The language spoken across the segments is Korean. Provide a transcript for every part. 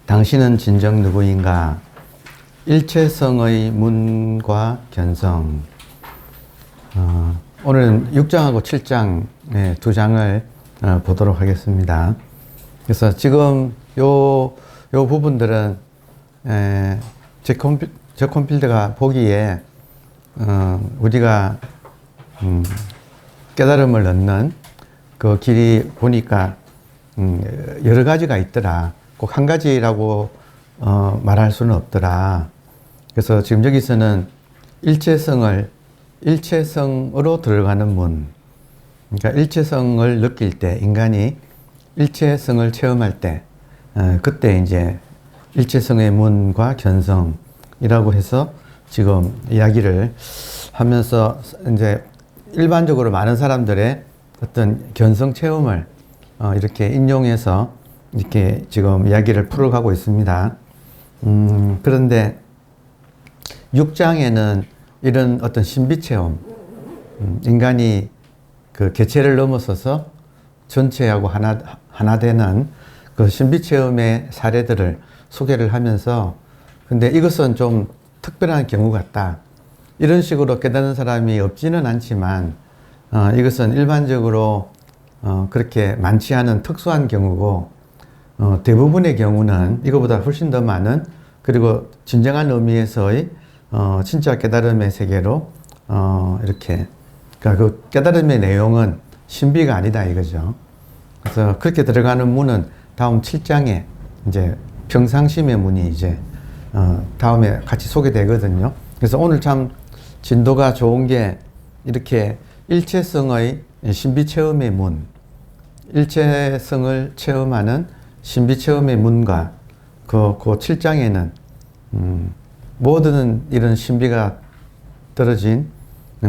당신은 진정 누구인가? 일체성의 문과 견성. 오늘은 6장하고 7장 두 장을 보도록 하겠습니다. 그래서 지금 요 부분들은 제 컴필드가 보기에 우리가 깨달음을 얻는 그 길이 보니까 여러 가지가 있더라. 꼭 한 가지라고 말할 수는 없더라. 그래서 지금 여기서는 일체성으로 들어가는 문. 그러니까 일체성을 느낄 때, 인간이 일체성을 체험할 때, 그때 이제 일체성의 문과 견성이라고 해서 지금 이야기를 하면서 이제 일반적으로 많은 사람들의 어떤 견성 체험을 이렇게 인용해서 이렇게 지금 이야기를 풀어가고 있습니다. 그런데 6장에는 이런 어떤 신비 체험, 인간이 그 개체를 넘어서서 전체하고 하나 되는 그 신비 체험의 사례들을 소개를 하면서, 근데 이것은 좀 특별한 경우 같다. 이런 식으로 깨닫는 사람이 없지는 않지만, 이것은 일반적으로 그렇게 많지 않은 특수한 경우고, 대부분의 경우는 이거보다 훨씬 더 많은, 그리고 진정한 의미에서의 진짜 깨달음의 세계로 이렇게, 그러니까 그 깨달음의 내용은 신비가 아니다 이거죠. 그래서 그렇게 들어가는 문은 다음 7장에 이제 평상심의 문이 이제 다음에 같이 소개되거든요. 그래서 오늘 참 진도가 좋은 게 이렇게 일체성의 신비 체험의 문, 일체성을 체험하는 신비 체험의 문과 그 7장에는 모든 이런 신비가 떨어진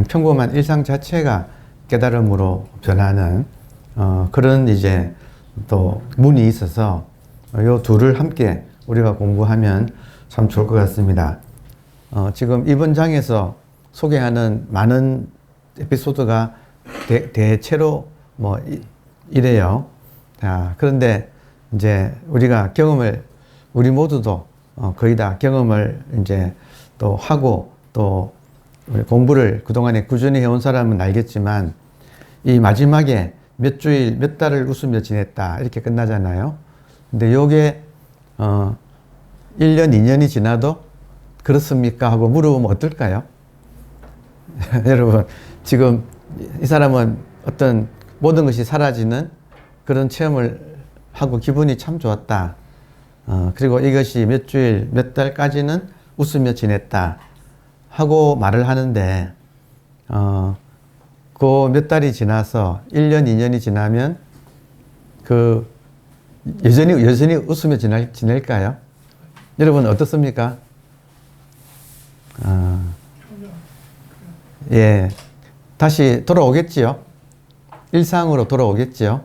평범한 일상 자체가 깨달음으로 변하는 그런 이제 또 문이 있어서 요 둘을 함께 우리가 공부하면 참 좋을 것 같습니다. 지금 이번 장에서 소개하는 많은 에피소드가 대체로 뭐 이래요. 그런데 이제 우리가 우리 모두도 거의 다 경험을 이제 또 하고 또 공부를 그동안에 꾸준히 해온 사람은 알겠지만, 이 마지막에 몇 주일, 몇 달을 웃으며 지냈다 이렇게 끝나잖아요. 근데 요게 1년, 2년이 지나도 그렇습니까? 하고 물어보면 어떨까요? 여러분, 지금 이 사람은 어떤 모든 것이 사라지는 그런 체험을 하고 기분이 참 좋았다. 그리고 이것이 몇 주일, 몇 달까지는 웃으며 지냈다 하고 말을 하는데, 그 몇 달이 지나서 1년, 2년이 지나면 여전히 웃으며 지낼까요? 여러분 어떻습니까? 예. 다시 돌아오겠지요? 일상으로 돌아오겠지요?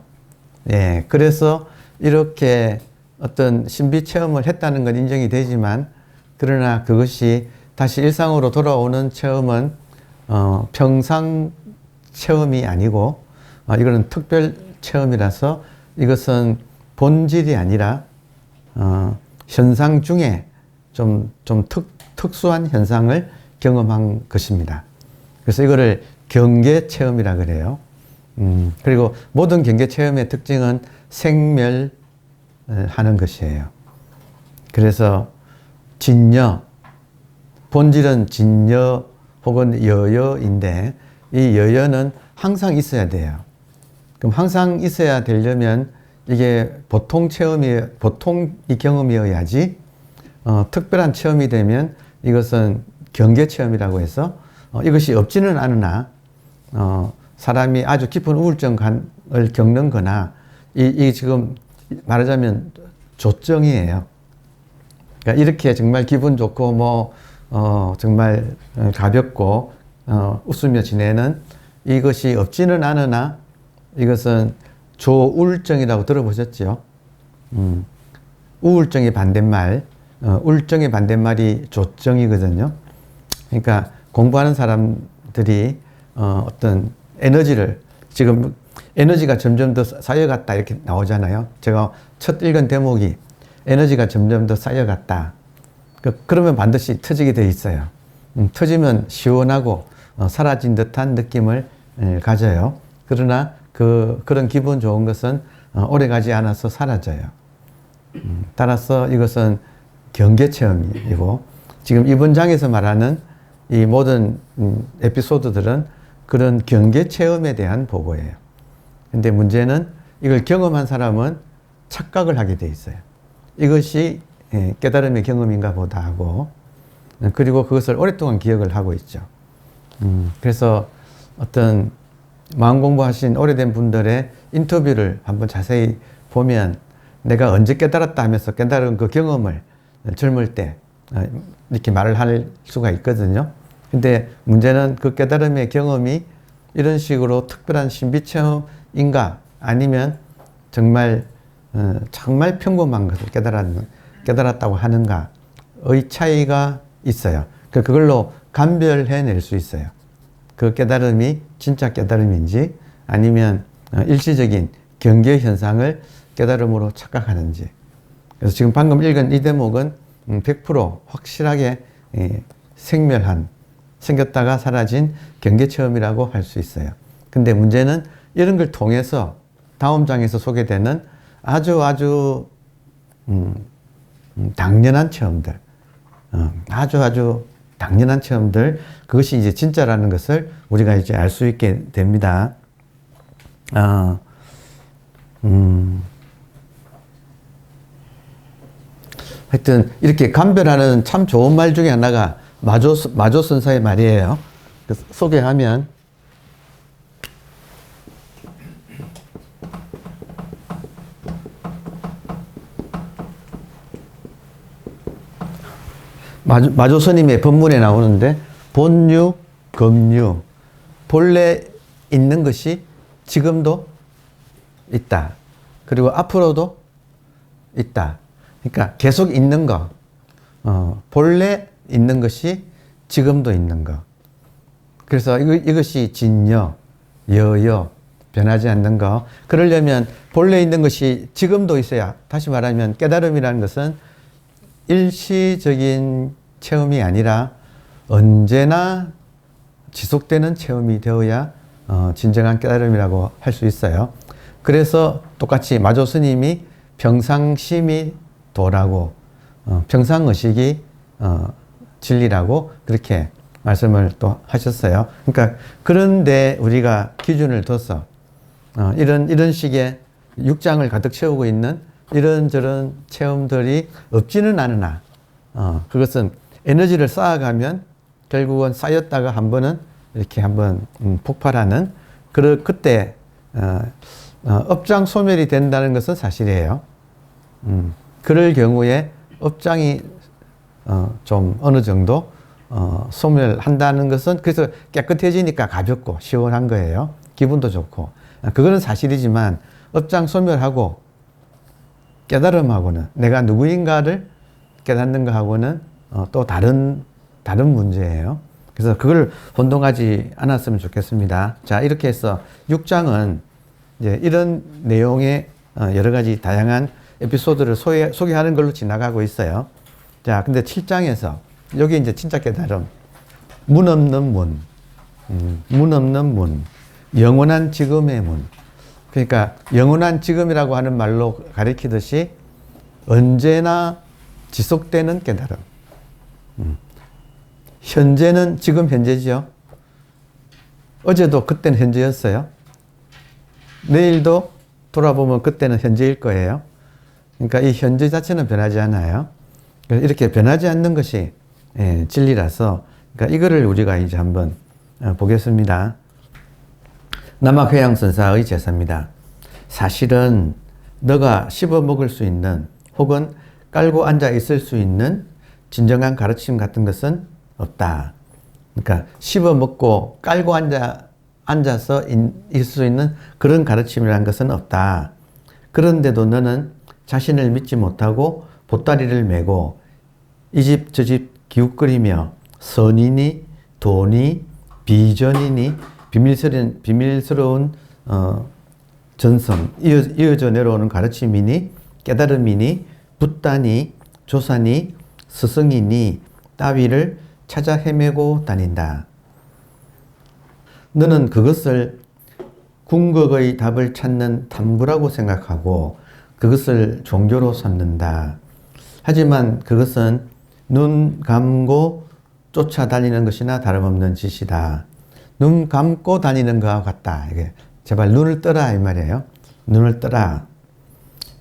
예. 그래서 이렇게 어떤 신비 체험을 했다는 건 인정이 되지만, 그러나 그것이 다시 일상으로 돌아오는 체험은 평상 체험이 아니고 이거는 특별 체험이라서 이것은 본질이 아니라 현상 중에 좀 특수한 현상을 경험한 것입니다. 그래서 이거를 경계 체험이라 그래요. 그리고 모든 경계 체험의 특징은 생멸하는 것이에요. 그래서 진여, 본질은 진여 혹은 여여인데, 이 여여는 항상 있어야 돼요. 그럼 항상 있어야 되려면 이게 보통 이 경험이어야지, 특별한 체험이 되면 이것은 경계 체험이라고 해서 이것이 없지는 않으나 사람이 아주 깊은 우울증을 겪는 거나, 이 지금 말하자면 조증이에요. 그러니까 이렇게 정말 기분 좋고 정말 가볍고 웃으며 지내는 이것이 없지는 않으나, 이것은 조울증이라고 들어보셨죠? 우울증의 반대말, 우울증의 반대말이 조증이거든요. 그러니까 공부하는 사람들이 어떤 에너지를, 지금 에너지가 점점 더 쌓여갔다 이렇게 나오잖아요. 제가 첫 읽은 대목이 에너지가 점점 더 쌓여갔다. 그러면 반드시 터지게 돼 있어요. 터지면 시원하고 사라진 듯한 느낌을 가져요. 그러나 그런 기분 좋은 것은 오래 가지 않아서 사라져요. 따라서 이것은 경계 체험이고, 지금 이번 장에서 말하는 이 모든 에피소드들은 그런 경계 체험에 대한 보고예요. 근데 문제는 이걸 경험한 사람은 착각을 하게 돼 있어요. 이것이 깨달음의 경험인가 보다 하고, 그리고 그것을 오랫동안 기억을 하고 있죠. 그래서 어떤 마음 공부하신 오래된 분들의 인터뷰를 한번 자세히 보면 내가 언제 깨달았다 하면서 깨달은 그 경험을 젊을 때 이렇게 말을 할 수가 있거든요. 근데 문제는 그 깨달음의 경험이 이런 식으로 특별한 신비 체험인가, 아니면 정말 평범한 것을 깨달았다고 하는가의 차이가 있어요. 그걸로 감별해낼 수 있어요. 그 깨달음이 진짜 깨달음인지, 아니면 일시적인 경계 현상을 깨달음으로 착각하는지. 그래서 지금 방금 읽은 이 대목은 100% 확실하게 생겼다가 사라진 경계 체험이라고 할 수 있어요. 근데 문제는 이런 걸 통해서 다음 장에서 소개되는 아주 당연한 체험들, 아주 당연한 체험들, 그것이 이제 진짜라는 것을 우리가 이제 알 수 있게 됩니다. 하여튼 이렇게 감별하는 참 좋은 말 중에 하나가 마조 선사의 말이에요. 그래서 소개하면, 마조 스님의 법문에 나오는데, 본유, 검유, 본래 있는 것이 지금도 있다. 그리고 앞으로도 있다. 그러니까 계속 있는 거, 본래 있는 것이 지금도 있는 거. 그래서 이것이 진여, 여여, 변하지 않는 거. 그러려면 본래 있는 것이 지금도 있어야, 다시 말하면 깨달음이라는 것은 일시적인 체험이 아니라 언제나 지속되는 체험이 되어야 진정한 깨달음이라고 할 수 있어요. 그래서 똑같이 마조 스님이 평상심이 도라고, 평상의식이 진리라고 그렇게 말씀을 또 하셨어요. 그러니까 그런데 우리가 기준을 둬서 이런 식의 육장을 가득 채우고 있는 이런저런 체험들이 없지는 않으나, 그것은 에너지를 쌓아가면 결국은 쌓였다가 한 번은 이렇게 한번 폭발하는, 그때 업장 소멸이 된다는 것은 사실이에요. 그럴 경우에 업장이 좀 어느 정도 소멸한다는 것은, 그래서 깨끗해지니까 가볍고 시원한 거예요. 기분도 좋고. 그거는 사실이지만 업장 소멸하고 깨달음하고는, 내가 누구인가를 깨닫는 것하고는 또 다른 문제예요. 그래서 그걸 혼동하지 않았으면 좋겠습니다. 자, 이렇게 해서 6장은 이제 이런 내용의 여러 가지 다양한 에피소드를 소개하는 걸로 지나가고 있어요. 자, 근데 7장에서 여기 이제 진짜 깨달음, 문 없는 문, 문 없는 문, 영원한 지금의 문. 그러니까 영원한 지금이라고 하는 말로 가리키듯이 언제나 지속되는 깨달음. 현재는 지금 현재죠. 어제도 그때는 현재였어요. 내일도 돌아보면 그때는 현재일 거예요. 그러니까 이 현재 자체는 변하지 않아요. 이렇게 변하지 않는 것이 진리라서, 그러니까 이거를 우리가 이제 한번 보겠습니다. 남학회양선사의 제사입니다. 사실은 너가 씹어 먹을 수 있는, 혹은 깔고 앉아 있을 수 있는 진정한 가르침 같은 것은 없다. 그러니까 씹어 먹고 깔고 앉아서 있을 수 있는 그런 가르침이라는 것은 없다. 그런데도 너는 자신을 믿지 못하고 보따리를 메고 이 집 저 집 기웃거리며 선이니 도니 비전이니 비밀스러운 전성, 이어져 내려오는 가르침이니 깨달음이니 붓다니 조사니 스승이니 따위를 찾아 헤매고 다닌다. 너는 그것을 궁극의 답을 찾는 탐구라고 생각하고 그것을 종교로 삼는다. 하지만 그것은 눈 감고 쫓아다니는 것이나 다름없는 짓이다. 눈 감고 다니는 것과 같다. 이게 제발 눈을 떠라 이 말이에요. 눈을 떠라.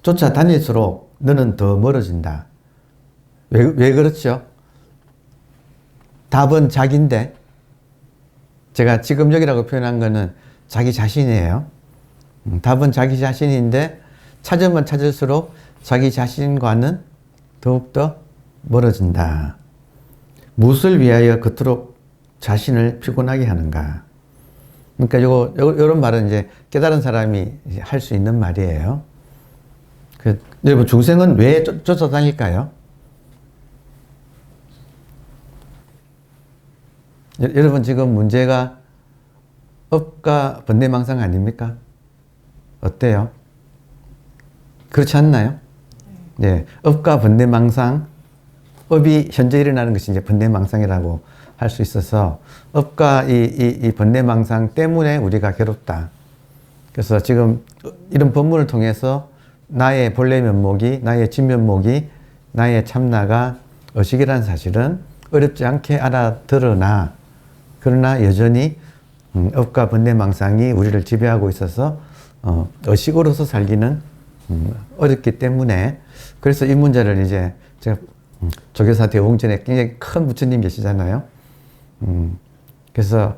쫓아다닐수록 너는 더 멀어진다. 왜 그렇죠? 답은 자기인데 제가 지금 여기라고 표현한 거는 자기 자신이에요. 답은 자기 자신인데 찾으면 찾을수록 자기 자신과는 더욱더 멀어진다. 무엇을 위하여 그토록 자신을 피곤하게 하는가? 그러니까 요런 말은 이제 깨달은 사람이 할 수 있는 말이에요. 여러분, 중생은 왜 쫓아다닐까요? 여러분, 지금 문제가 업과 번뇌망상 아닙니까? 어때요? 그렇지 않나요? 네. 업과 번뇌망상, 업이 현재 일어나는 것이 이제 번뇌망상이라고 할 수 있어서 업과 이 번뇌망상 때문에 우리가 괴롭다. 그래서 지금 이런 본문을 통해서 나의 본래 면목이, 나의 진면목이, 나의 참나가 의식이라는 사실은 어렵지 않게 알아들으나 그러나 여전히 업과 번뇌망상이 우리를 지배하고 있어서 의식으로서 살기는 어렵기 때문에 그래서 이 문제를 이제 제가 조교사 대웅전에 굉장히 큰 부처님 계시잖아요. 그래서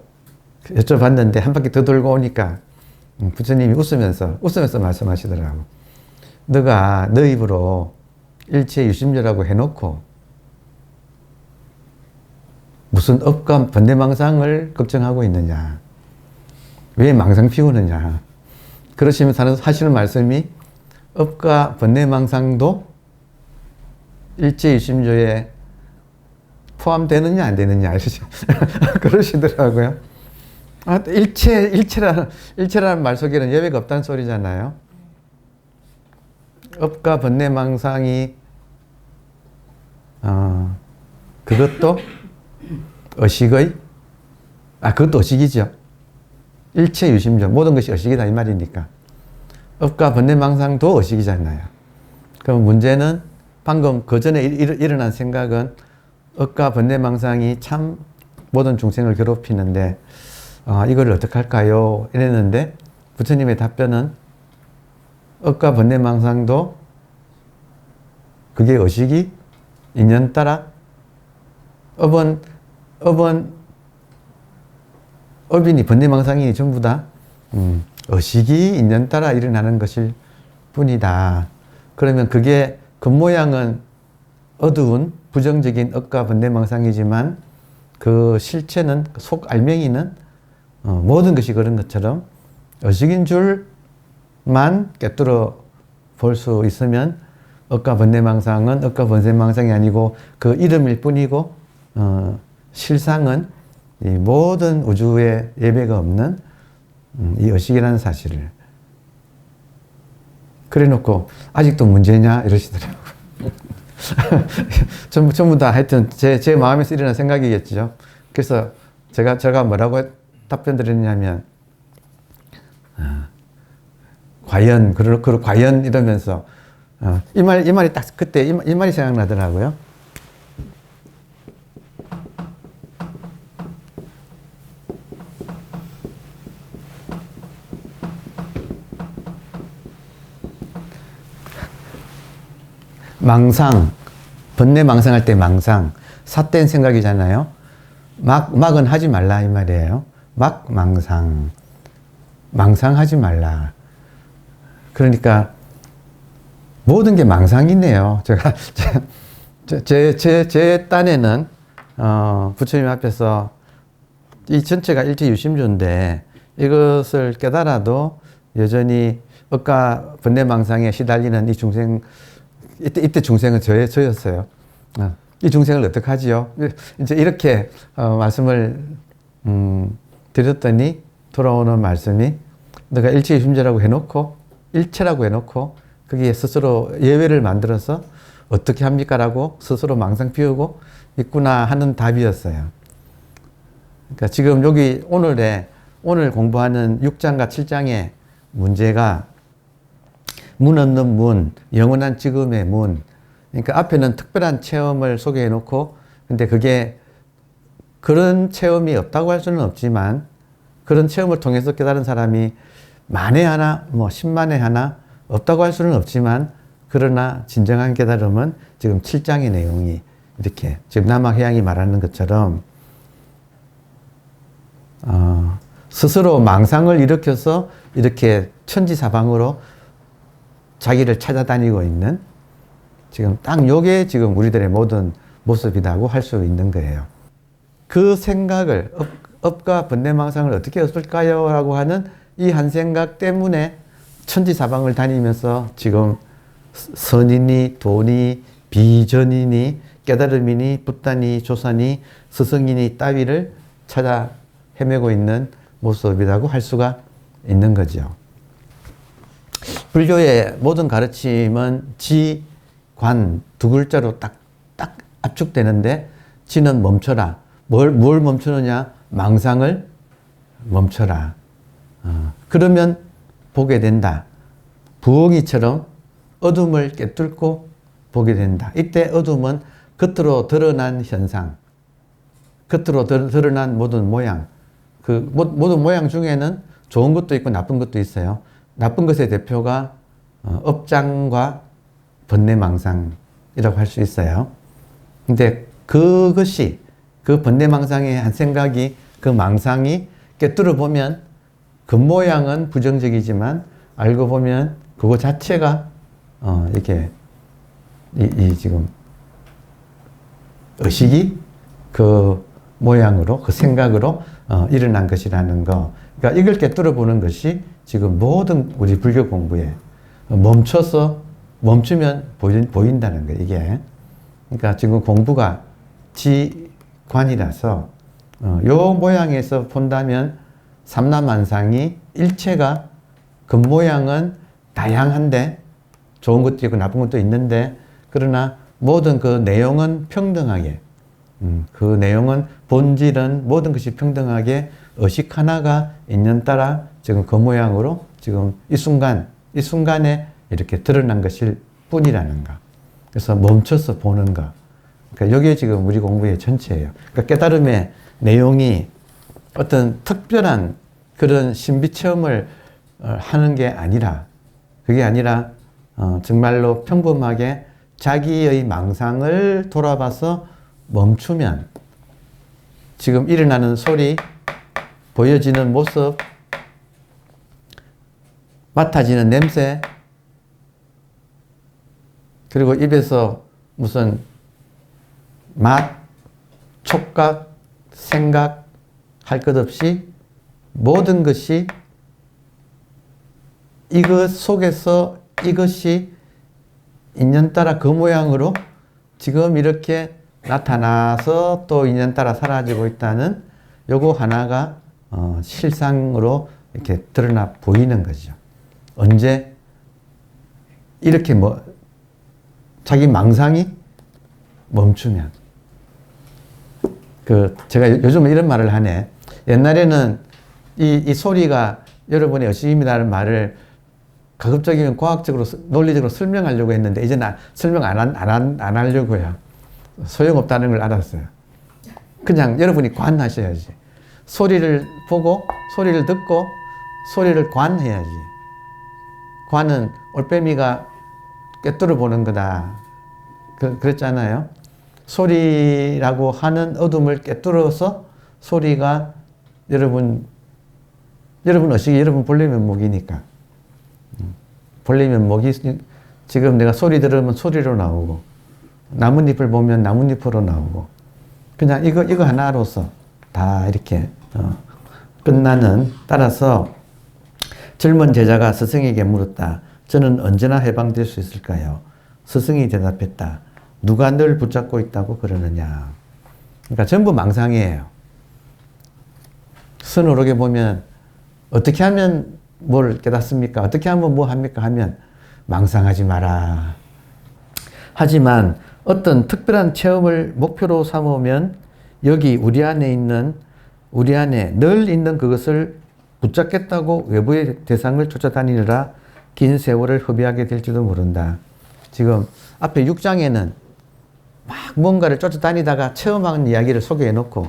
여쭤봤는데 한 바퀴 더 돌고 오니까 부처님이 웃으면서 말씀하시더라고. 너가 너 입으로 일체 유심조라고 해놓고 무슨 업과 번뇌망상을 걱정하고 있느냐. 왜 망상 피우느냐. 그러시면서 하시는 말씀이 업과 번뇌망상도 일체 유심조에 포함되느냐 안 되느냐 그러시더라고요. 일체라는 말 속에는 예외가 없다는 소리잖아요. 업과 번뇌망상이 그것도 의식의 그것도 의식이죠. 일체 유심조 모든 것이 의식이다 이 말이니까 업과 번뇌망상도 의식이잖아요. 그럼 문제는 방금 그 전에 일어난 생각은 업과 번뇌망상이 참 모든 중생을 괴롭히는데 이걸 어떻게 할까요? 이랬는데 부처님의 답변은 업과 번뇌망상도 그게 의식이 인연 따라 업이니 번뇌망상이니 전부 다 의식이 인연 따라 일어나는 것일 뿐이다. 그러면 그게 겉모양은 어두운 부정적인 업과 번뇌망상이지만 그 실체는 속 알맹이는 모든 것이 그런 것처럼 의식인 줄만 꿰뚫어 볼 수 있으면 업과 번뇌망상은 업과 번뇌망상이 아니고 그 이름일 뿐이고 실상은 이 모든 우주에 예배가 없는 이 의식이라는 사실을 그래 놓고 아직도 문제냐 이러시더라고요. 전부 다 하여튼 제 마음에서 일어난 생각이겠죠. 그래서 제가 뭐라고 답변 드렸냐면 과연 과연 이러면서 이 말이 딱 그때 이 말이 생각나더라고요. 망상, 번뇌망상할 때 망상, 삿된 생각이잖아요. 막은 하지 말라 이 말이에요. 망상하지 말라. 그러니까 모든 게 망상이네요. 제 딴에는 부처님 앞에서 이 전체가 일체 유심조인데 이것을 깨달아도 여전히 업과 번뇌망상에 시달리는 이 중생 이때 중생은 저였어요. 이 중생을 어떡하지요? 이제 이렇게 말씀을 드렸더니 돌아오는 말씀이 너가 일체유심조라고 해놓고 일체라고 해놓고 거기에 스스로 예외를 만들어서 어떻게 합니까? 라고 스스로 망상 피우고 있구나 하는 답이었어요. 그러니까 지금 여기 오늘 공부하는 6장과 7장의 문제가 문 없는 문, 영원한 지금의 문. 그러니까 앞에는 특별한 체험을 소개해 놓고, 근데 그게 그런 체험이 없다고 할 수는 없지만, 그런 체험을 통해서 깨달은 사람이 만에 하나, 뭐 10만에 하나 없다고 할 수는 없지만, 그러나 진정한 깨달음은 지금 7장의 내용이 이렇게 지금 남학해양이 말하는 것처럼 스스로 망상을 일으켜서 이렇게 천지사방으로 자기를 찾아다니고 있는 지금 딱 요게 지금 우리들의 모든 모습이라고 할 수 있는 거예요. 그 생각을 업과 번뇌망상을 어떻게 없을까요? 라고 하는 이 한 생각 때문에 천지사방을 다니면서 지금 선이니 도니 비전이니 깨달음이니 붓다니 조사니 스승이니 따위를 찾아 헤매고 있는 모습이라고 할 수가 있는 거죠. 불교의 모든 가르침은 지, 관 두 글자로 딱 압축되는데, 지는 멈춰라. 뭘 멈추느냐? 망상을 멈춰라. 그러면 보게 된다. 부엉이처럼 어둠을 깨뚫고 보게 된다. 이때 어둠은 겉으로 드러난 현상, 겉으로 드러난 모든 모양, 그 모든 모양 중에는 좋은 것도 있고 나쁜 것도 있어요. 나쁜 것의 대표가 업장과 번뇌망상이라고 할 수 있어요. 근데 그것이, 그 번뇌망상의 한 생각이, 그 망상이 깨뚫어 보면 겉모양은 부정적이지만 알고 보면 그거 자체가 이렇게 지금 의식이 그 모양으로, 그 생각으로 일어난 것이라는 거. 그러니까 이걸 깨뚫어 보는 것이 지금 모든 우리 불교 공부에 멈추면 보인다는 거예요, 이게. 그러니까 지금 공부가 지관이라서 요 모양에서 본다면 삼라만상이 일체가 겉모양은 다양한데 좋은 것도 있고 나쁜 것도 있는데, 그러나 모든 그 내용은 평등하게, 그 내용은 본질은 모든 것이 평등하게 의식 하나가 있는 따라 지금 그 모양으로 지금 이 순간에 이렇게 드러난 것일 뿐이라는 거. 그래서 멈춰서 보는 거. 그러니까 이게 지금 우리 공부의 전체예요. 그러니까 깨달음의 내용이 어떤 특별한 그런 신비 체험을 하는 게 아니라, 그게 아니라 정말로 평범하게 자기의 망상을 돌아봐서 멈추면 지금 일어나는 소리, 보여지는 모습, 맡아지는 냄새, 그리고 입에서 무슨 맛, 촉각, 생각 할 것 없이 모든 것이 이것 속에서 이것이 인연따라 그 모양으로 지금 이렇게 나타나서 또 인연따라 사라지고 있다는 요거 하나가 실상으로 이렇게 드러나 보이는 거죠. 언제 이렇게 자기 망상이 멈추면. 제가 요즘은 이런 말을 하네. 옛날에는 이 소리가 여러분의 의식입니다라는 말을 가급적이면 과학적으로, 논리적으로 설명하려고 했는데, 이제는 설명 안 하려고요. 소용없다는 걸 알았어요. 그냥 여러분이 관하셔야지. 소리를 보고, 소리를 듣고, 소리를 관해야지. 관은 올빼미가 꿰뚫어 보는 거다. 그랬잖아요. 소리라고 하는 어둠을 꿰뚫어서 소리가 여러분 의식이 여러분 본래 면목이니까. 본래 면목이 지금 내가 소리 들으면 소리로 나오고, 나뭇잎을 보면 나뭇잎으로 나오고, 그냥 이거 하나로서 다 이렇게 끝나는. 따라서 젊은 제자가 스승에게 물었다. 저는 언제나 해방될 수 있을까요? 스승이 대답했다. 누가 널 붙잡고 있다고 그러느냐. 그러니까 전부 망상이에요. 선오르게 보면 어떻게 하면 뭘 깨닫습니까? 어떻게 하면 뭐 합니까? 하면 망상하지 마라. 하지만 어떤 특별한 체험을 목표로 삼으면 여기 우리 안에 늘 있는 그것을 붙잡겠다고 외부의 대상을 쫓아다니느라 긴 세월을 허비하게 될지도 모른다. 지금 앞에 6장에는 막 뭔가를 쫓아다니다가 체험한 이야기를 소개해 놓고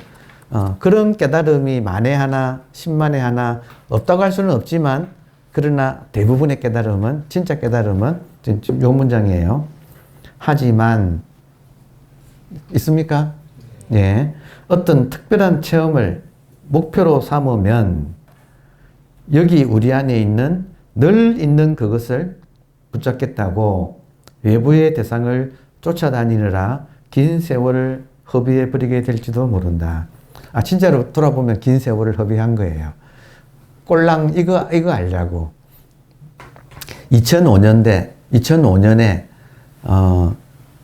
그런 깨달음이 만에 하나, 10만에 하나 없다고 할 수는 없지만 그러나 대부분의 깨달음은, 진짜 깨달음은 지금 요 문장이에요. 하지만 있습니까? 예. 어떤 특별한 체험을 목표로 삼으면 여기 우리 안에 늘 있는 그것을 붙잡겠다고 외부의 대상을 쫓아다니느라 긴 세월을 허비해 버리게 될지도 모른다. 진짜로 돌아보면 긴 세월을 허비한 거예요. 꼴랑 이거 알자고. 2005년에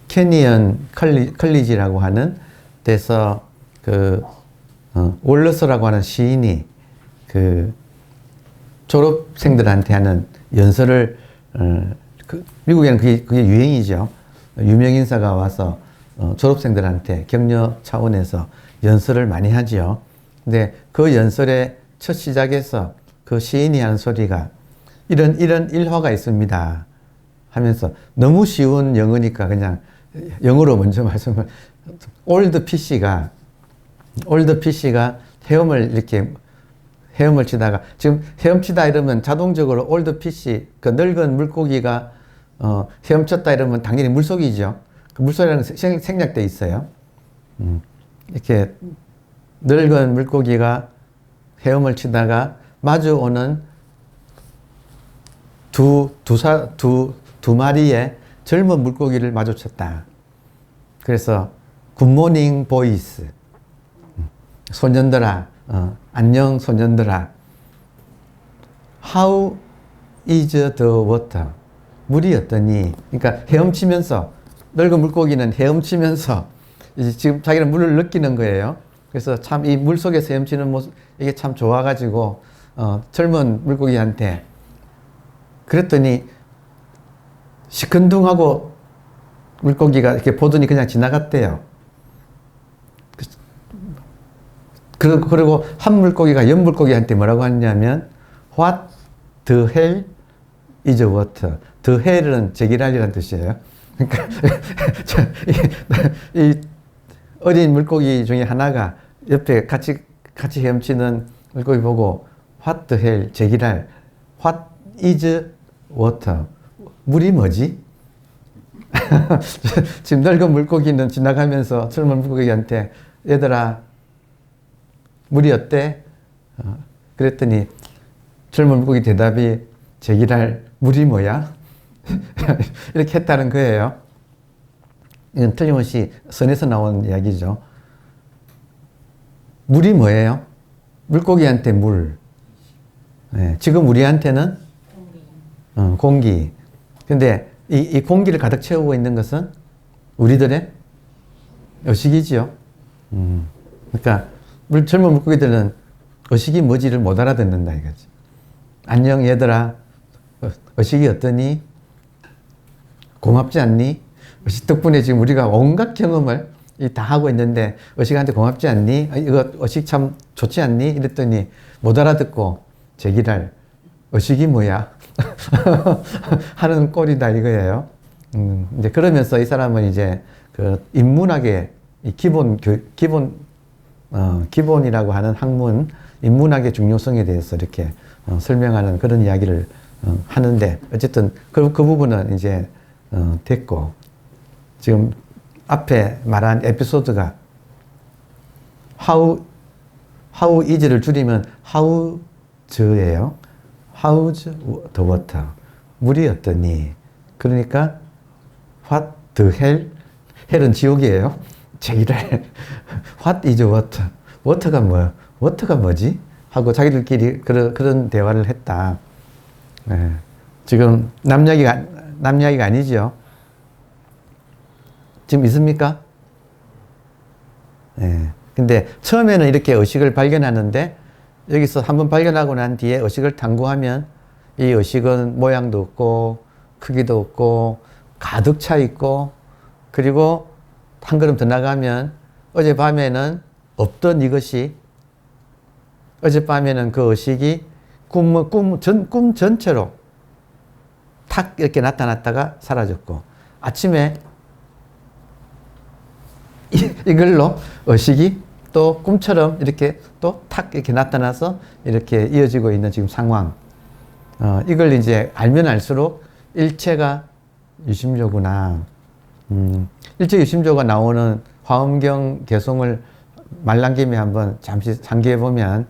캐니언 컬리지라고 하는 데서 월러스라고 하는 시인이 졸업생들한테 하는 연설을 미국에는 그게 유행이죠. 유명 인사가 와서 졸업생들한테 격려 차원에서 연설을 많이 하지요. 근데 그 연설의 첫 시작에서 그 시인이 하는 소리가 이런 일화가 있습니다 하면서 너무 쉬운 영어니까 그냥 영어로 먼저 말씀을 올드 PC가 헤엄을 치다가 지금 헤엄치다 이러면 자동적으로 올드 PC 그 늙은 물고기가 헤엄쳤다 이러면 당연히 물속이죠. 그 물속이라는 생략돼 있어요. 이렇게 늙은 물고기가 헤엄을 치다가 마주오는 두 마리의 젊은 물고기를 마주쳤다. 그래서 굿모닝 보이스, 소년들아, 안녕 소년들아, How is the water? 물이 어떠니? 그러니까 헤엄치면서 늙은 물고기는 헤엄치면서 이제 지금 자기는 물을 느끼는 거예요. 그래서 참 이 물속에서 헤엄치는 모습 이게 참 좋아가지고 젊은 물고기한테 그랬더니 시큰둥하고 물고기가 이렇게 보더니 그냥 지나갔대요. 그리고 한 물고기가 옆 물고기한테 뭐라고 했냐면 What the hell is water? The hell은 제기랄이라는 뜻이에요. 그러니까 이 어린 물고기 중에 하나가 옆에 같이 헤엄치는 물고기 보고 What the hell, 제기랄. What is water? 물이 뭐지? 지금 늙은 물고기는 지나가면서 젊은 물고기한테 얘들아 물이 어때? 그랬더니 젊은 물고기 대답이 제기랄 물이 뭐야? 이렇게 했다는 거예요. 이건 틀림없이 선에서 나온 이야기죠. 물이 뭐예요? 물고기한테 물. 네, 지금 우리한테는 공기. 근데 이 공기를 가득 채우고 있는 것은 우리들의 의식이지요. 그러니까 젊은 물고기들은 의식이 뭐지를 못 알아듣는다 이거지. 안녕 얘들아, 의식이 어떠니? 고맙지 않니? 의식 덕분에 지금 우리가 온갖 경험을 다 하고 있는데 의식한테 고맙지 않니? 이거 의식 참 좋지 않니? 이랬더니 못 알아듣고 제기랄 의식이 뭐야? 하는 꼴이다 이거예요. 이제 그러면서 이 사람은 이제 그 인문학의 기본이라고 하는 학문, 인문학의 중요성에 대해서 이렇게 설명하는 그런 이야기를 하는데 어쨌든 그 부분은 이제 됐고 지금 앞에 말한 에피소드가 how is를 줄이면 how's예요. How's the water? 물이 어떠니? 그러니까 what the hell? hell은 지옥이에요. 제기랄 what is water? water가 뭐야? water가 뭐지? 하고 자기들끼리 그런 대화를 했다. 네. 지금 남 이야기가 아니죠. 지금 있습니까? 네. 근데 처음에는 이렇게 의식을 발견하는데 여기서 한번 발견하고 난 뒤에 의식을 탐구하면 이 의식은 모양도 없고 크기도 없고 가득 차 있고 그리고 한 걸음 더 나가면 어젯밤에는 없던 이것이 어젯밤에는 그 의식이 꿈 전체로 탁 이렇게 나타났다가 사라졌고 아침에 이걸로 의식이 또 꿈처럼 이렇게 또 탁 이렇게 나타나서 이렇게 이어지고 있는 지금 상황. 이걸 이제 알면 알수록 일체가 유심조구나. 일체 유심조가 나오는 화엄경 개송을 말랑김에 한번 잠시 상기해 보면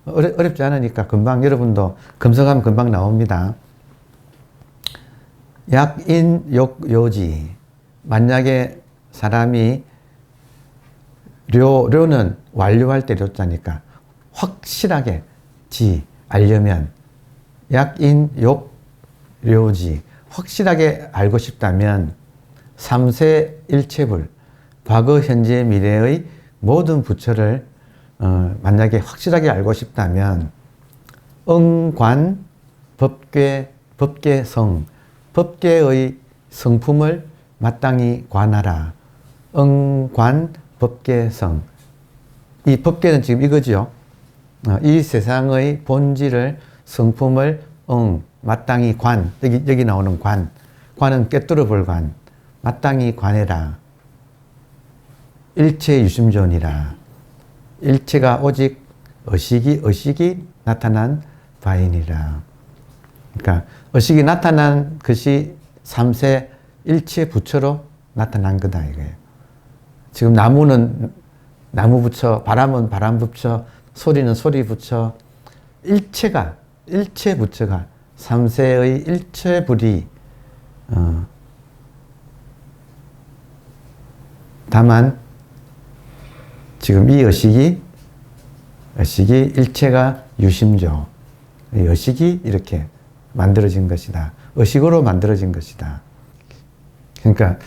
어렵지 않으니까 금방 여러분도 검색하면 금방 나옵니다. 약인욕요지. 만약에 사람이 료는 완료할 때 료자니까 확실하게 알려면 약인욕료지 확실하게 알고 싶다면 삼세일체불 과거 현재 미래의 모든 부처를 만약에 확실하게 알고 싶다면 응관 법계성 법계의 성품을 마땅히 관하라. 응관 법계성. 이 법계는 지금 이거죠. 이 세상의 본질을 성품을 마땅히 여기 나오는 관은 꿰뚫어 볼 관. 마땅히 관해라. 일체 유심존이라. 일체가 오직 의식이 나타난 바이니라. 그러니까 의식이 나타난 것이 삼세 일체 부처로 나타난 거다 이거예요. 지금 나무는 나무 부처, 바람은 바람 부처, 소리는 소리 부처, 일체 부처가 삼세의 일체 불이 다만 지금 이 의식이 일체가 유심조, 이 의식이 이렇게 만들어진 것이다. 의식으로 만들어진 것이다. 그러니까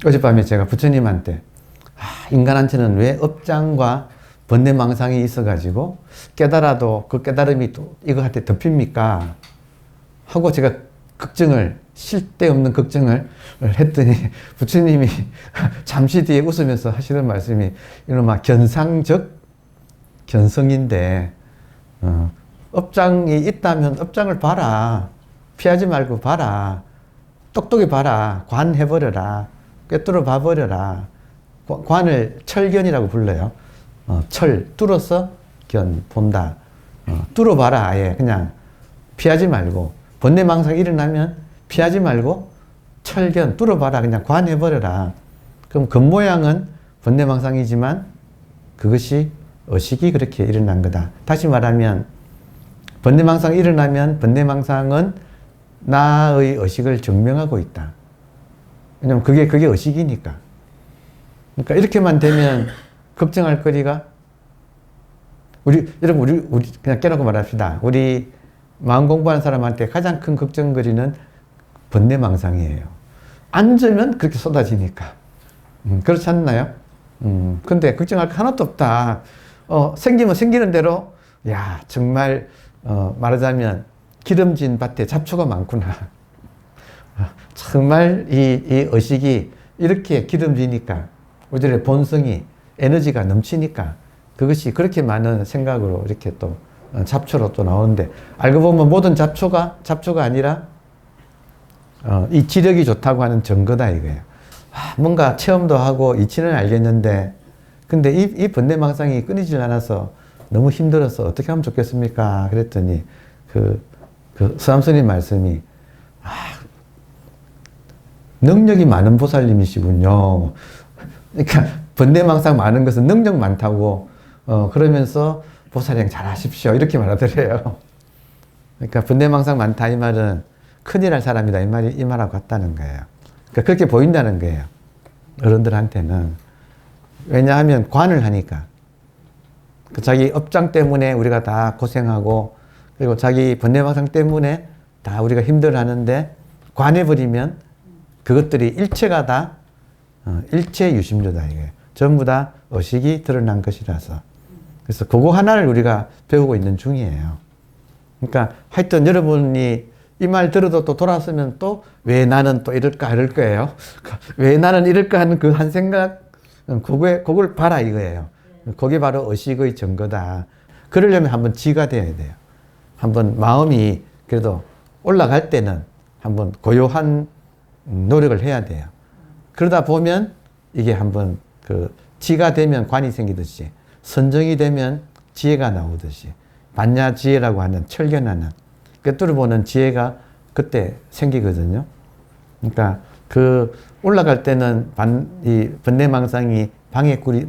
어젯밤에 제가 부처님한테 인간한테는 왜 업장과 번뇌망상이 있어가지고 깨달아도 그 깨달음이 또 이거한테 덮입니까? 하고 제가 쓸데없는 걱정을 했더니 부처님이 잠시 뒤에 웃으면서 하시는 말씀이 이놈아 견성인데 업장이 있다면 업장을 봐라. 피하지 말고 봐라. 똑똑히 봐라. 관해버려라. 꿰뚫어 봐버려라. 관을 철견이라고 불러요. 뚫어서 본다. 뚫어봐라. 아예 그냥 피하지 말고 번뇌망상이 일어나면 피하지 말고 뚫어봐라. 그냥 관해버려라. 그럼 겉모양은 번뇌망상이지만 그것이 의식이 그렇게 일어난 거다. 다시 말하면 번뇌망상이 일어나면 번뇌망상은 나의 의식을 증명하고 있다. 왜냐면 그게 의식이니까. 그러니까 이렇게만 되면 걱정할 거리가 여러분 우리 그냥 깨놓고 말합시다. 우리 마음 공부하는 사람한테 가장 큰 걱정거리는 번뇌망상이에요. 앉으면 그렇게 쏟아지니까. 그렇지 않나요? 근데 걱정할 거 하나도 없다. 생기면 생기는 대로 정말 말하자면 기름진 밭에 잡초가 많구나. 정말 이 의식이 이렇게 기름지니까 우리들의 본성이 에너지가 넘치니까 그것이 그렇게 많은 생각으로 이렇게 또 잡초로 또 나오는데 알고 보면 모든 잡초가 아니라 이 지력이 좋다고 하는 증거다 이거예요. 뭔가 체험도 하고 이치는 알겠는데 근데 이 번뇌망상이 끊이질 않아서 너무 힘들어서 어떻게 하면 좋겠습니까? 그랬더니 그 서암스님 말씀이 능력이 많은 보살님이시군요. 그러니까 번뇌망상 많은 것은 능력 많다고 그러면서 보살행 잘 하십시오 이렇게 말하더래요. 그러니까 번뇌망상 많다 이 말은 큰일 할 사람이다 이 말하고 같다는 거예요. 그러니까 그렇게 보인다는 거예요. 어른들한테는. 왜냐하면 관을 하니까. 자기 업장 때문에 우리가 다 고생하고 그리고 자기 번뇌망상 때문에 다 우리가 힘들어하는데 관해버리면 그것들이 일체가 다 일체 유심조다 이게 전부 다 의식이 드러난 것이라서 그래서 그거 하나를 우리가 배우고 있는 중이에요. 그러니까 하여튼 여러분이 이 말 들어도 또 돌아서면 또 왜 나는 또 이럴까 이럴 거예요. 왜 나는 이럴까 하는 그 한 생각, 그걸 봐라 이거예요. 그게 바로 의식의 증거다. 그러려면 한번 지가 돼야 돼요. 한번 마음이 그래도 올라갈 때는 한번 고요한 노력을 해야 돼요. 그러다 보면 이게 한번 그 지가 되면 관이 생기듯이, 선정이 되면 지혜가 나오듯이, 반야지혜라고 하는 철견하는 꿰뚫어보는 지혜가 그때 생기거든요. 그러니까 그 올라갈 때는 이 번뇌망상이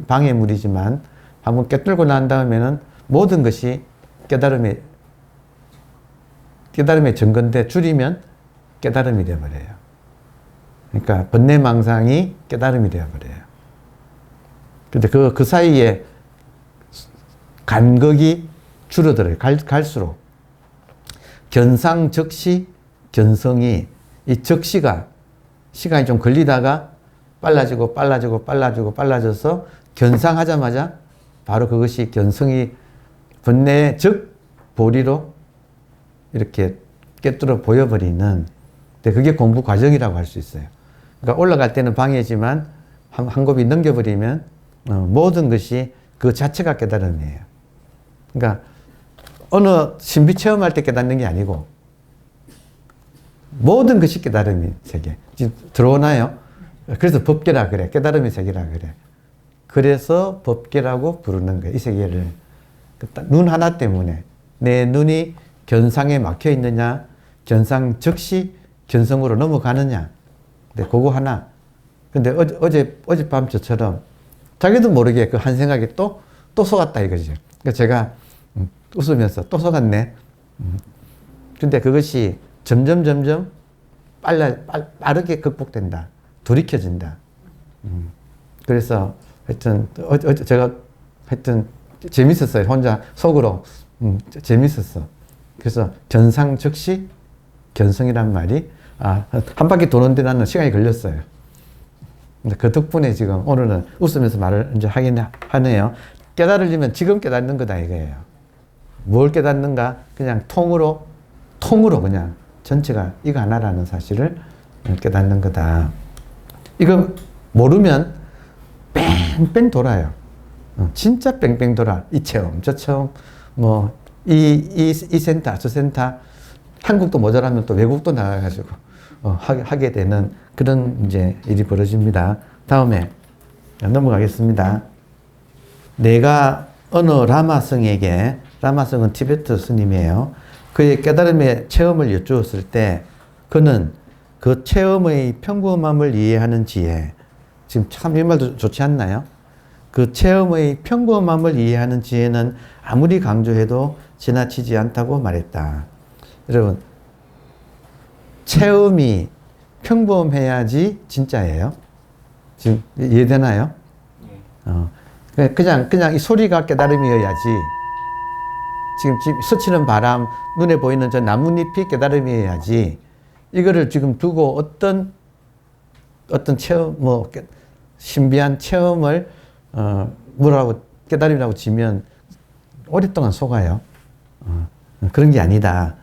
방해물이지만 한번 꿰뚫고 난 다음에는 모든 것이 깨달음의 증거인데, 줄이면 깨달음이 되어버려요. 그러니까 번뇌망상이 깨달음이 되어버려요. 근데 그 사이에 간극이 줄어들어요. 갈수록. 견상적시, 견성이, 이 적시가 시간이 좀 걸리다가 빨라져서 견상하자마자 바로 그것이 견성이 번뇌의 적 보리로 이렇게 꿰뚫어 보여버리는, 근데 그게 공부 과정이라고 할 수 있어요. 그러니까 올라갈 때는 방해지만 한 곱이 넘겨버리면 모든 것이 그 자체가 깨달음이에요. 그러니까 어느 신비 체험할 때 깨닫는 게 아니고 모든 것이 깨달음의 세계. 지금 들어오나요? 그래서 법계라 그래. 깨달음의 세계라 그래. 그래서 법계라고 부르는 거예요. 이 세계를. 눈 하나 때문에 내 눈이 견상에 막혀 있느냐, 견상 즉시 견성으로 넘어가느냐. 근데 그거 하나. 근데 어젯밤 저처럼 자기도 모르게 그 한 생각에 또 속았다 이거죠. 그러니까 제가 웃으면서 또 속았네. 근데 그것이 점점 빠르게 극복된다. 돌이켜진다. 그래서 하여튼 제가 재밌었어요. 혼자 속으로 재밌었어. 그래서 견상즉시 견성이란 말이 한 바퀴 도는데 나는 시간이 걸렸어요. 근데 그 덕분에 지금 오늘은 웃으면서 말을 이제 하긴 하네요. 깨달으려면 지금 깨닫는 거다 이거예요. 뭘 깨닫는가? 그냥 통으로 그냥 전체가 이거 하나라는 사실을 깨닫는 거다. 이거 모르면 뺑뺑 돌아요. 진짜 뺑뺑 돌아. 이 체험, 저 체험, 이 센터, 저 센터. 한국도 모자라면 또 외국도 나가가지고 하게 되는 그런 이제 일이 벌어집니다. 다음에 넘어가겠습니다. 내가 어느 라마성에게, 라마성은 티베트 스님이에요. 그의 깨달음의 체험을 여쭈었을 때 그는 그 체험의 평범함을 이해하는 지혜, 지금 참 이 말도 좋지 않나요? 그 체험의 평범함을 이해하는 지혜는 아무리 강조해도 지나치지 않다고 말했다. 여러분, 체험이 평범해야지 진짜예요. 지금 이해되나요? 그냥 이 소리가 깨달음이어야지. 지금 스치는 바람, 눈에 보이는 저 나뭇잎이 깨달음이어야지. 이거를 지금 두고 어떤 체험, 신비한 체험을, 뭐라고 깨달음이라고 치면 오랫동안 속아요. 그런 게 아니다.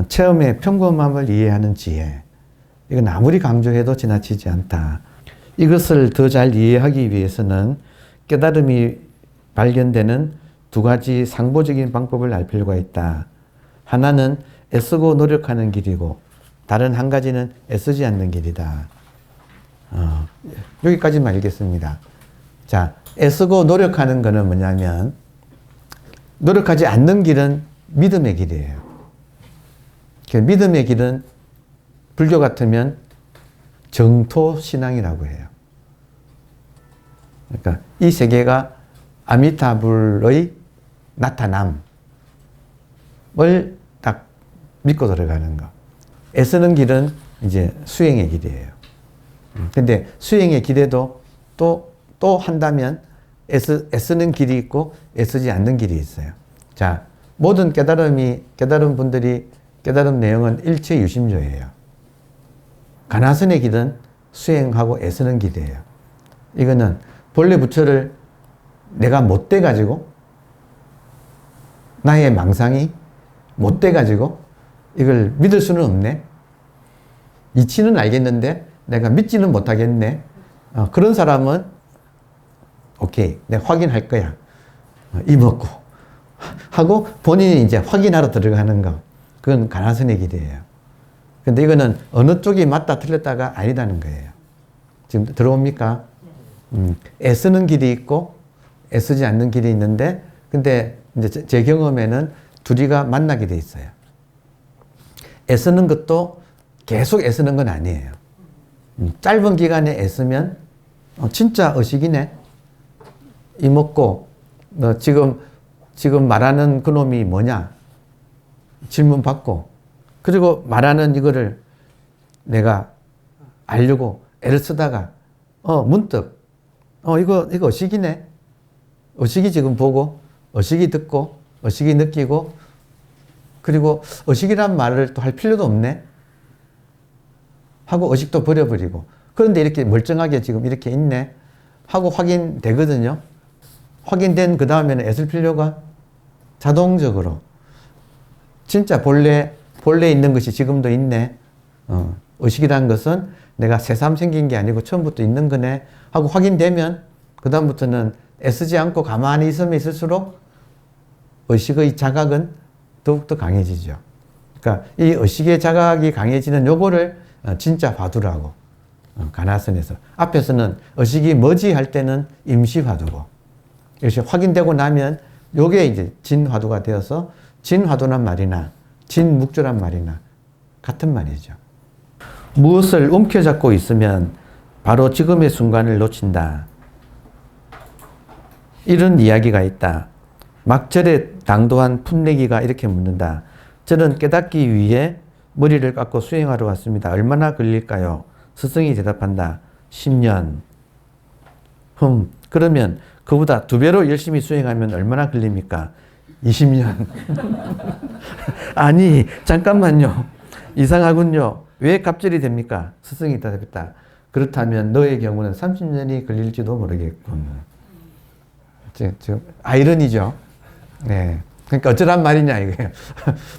체험의 평범함을 이해하는 지혜. 이건 아무리 강조해도 지나치지 않다. 이것을 더 잘 이해하기 위해서는 깨달음이 발견되는 두 가지 상보적인 방법을 알 필요가 있다. 하나는 애쓰고 노력하는 길이고 다른 한 가지는 애쓰지 않는 길이다. 여기까지만 읽겠습니다. 자, 애쓰고 노력하는 거는 뭐냐면 노력하지 않는 길은 믿음의 길이에요. 믿음의 길은 불교 같으면 정토신앙이라고 해요. 그러니까 이 세계가 아미타불의 나타남을 딱 믿고 들어가는 거. 애쓰는 길은 이제 수행의 길이에요. 근데 수행의 길에도 또 한다면 애쓰는 길이 있고 애쓰지 않는 길이 있어요. 자, 모든 깨달은 분들이 깨달은 내용은 일체유심조예요. 가나선의 길은 수행하고 애쓰는 길이에요. 이거는 본래 부처를 내가 못 돼가지고 나의 망상이 못 돼가지고 이걸 믿을 수는 없네. 이치는 알겠는데 내가 믿지는 못하겠네. 그런 사람은 오케이, 내가 확인할 거야. 이먹고 하고 본인이 이제 확인하러 들어가는 거. 그건 가나선의 길이에요. 근데 이거는 어느 쪽이 맞다 틀렸다가 아니다는 거예요. 지금 들어옵니까? 애쓰는 길이 있고 애쓰지 않는 길이 있는데, 근데 이제 제 경험에는 둘이가 만나게 돼 있어요. 애쓰는 것도 계속 애쓰는 건 아니에요. 짧은 기간에 애쓰면 진짜 의식이네. 이먹고 너 지금 말하는 그놈이 뭐냐? 질문 받고, 그리고 말하는 이거를 내가 알려고 애를 쓰다가 문득 이거 의식이네. 의식이 지금 보고, 의식이 듣고, 의식이 느끼고, 그리고 의식이란 말을 또 할 필요도 없네 하고 의식도 버려버리고, 그런데 이렇게 멀쩡하게 지금 이렇게 있네 하고 확인되거든요. 확인된 그 다음에는 애쓸 필요가 자동적으로 진짜 본래 있는 것이 지금도 있네. 의식이라는 것은 내가 새삼 생긴 게 아니고 처음부터 있는 거네 하고 확인되면 그 다음부터는 애쓰지 않고 가만히 있으면 있을수록 의식의 자각은 더욱더 강해지죠. 그러니까 이 의식의 자각이 강해지는 요거를 진짜 화두라고, 가나선에서. 앞에서는 의식이 뭐지 할 때는 임시 화두고, 이것이 확인되고 나면 요게 이제 진화두가 되어서, 진화두란 말이나 진묵조란 말이나 같은 말이죠. 무엇을 움켜잡고 있으면 바로 지금의 순간을 놓친다. 이런 이야기가 있다. 막절에 당도한 풋내기가 이렇게 묻는다. 저는 깨닫기 위해 머리를 깎고 수행하러 왔습니다. 얼마나 걸릴까요? 스승이 대답한다. 10년. 그러면 그보다 2배로 열심히 수행하면 얼마나 걸립니까? 20년. 아니, 잠깐만요. 이상하군요. 왜 갑절이 됩니까? 스승이 대답했다. 그렇다면 너의 경우는 30년이 걸릴지도 모르겠군. 아이러니죠. 네. 그러니까 어쩌란 말이냐 이거예요.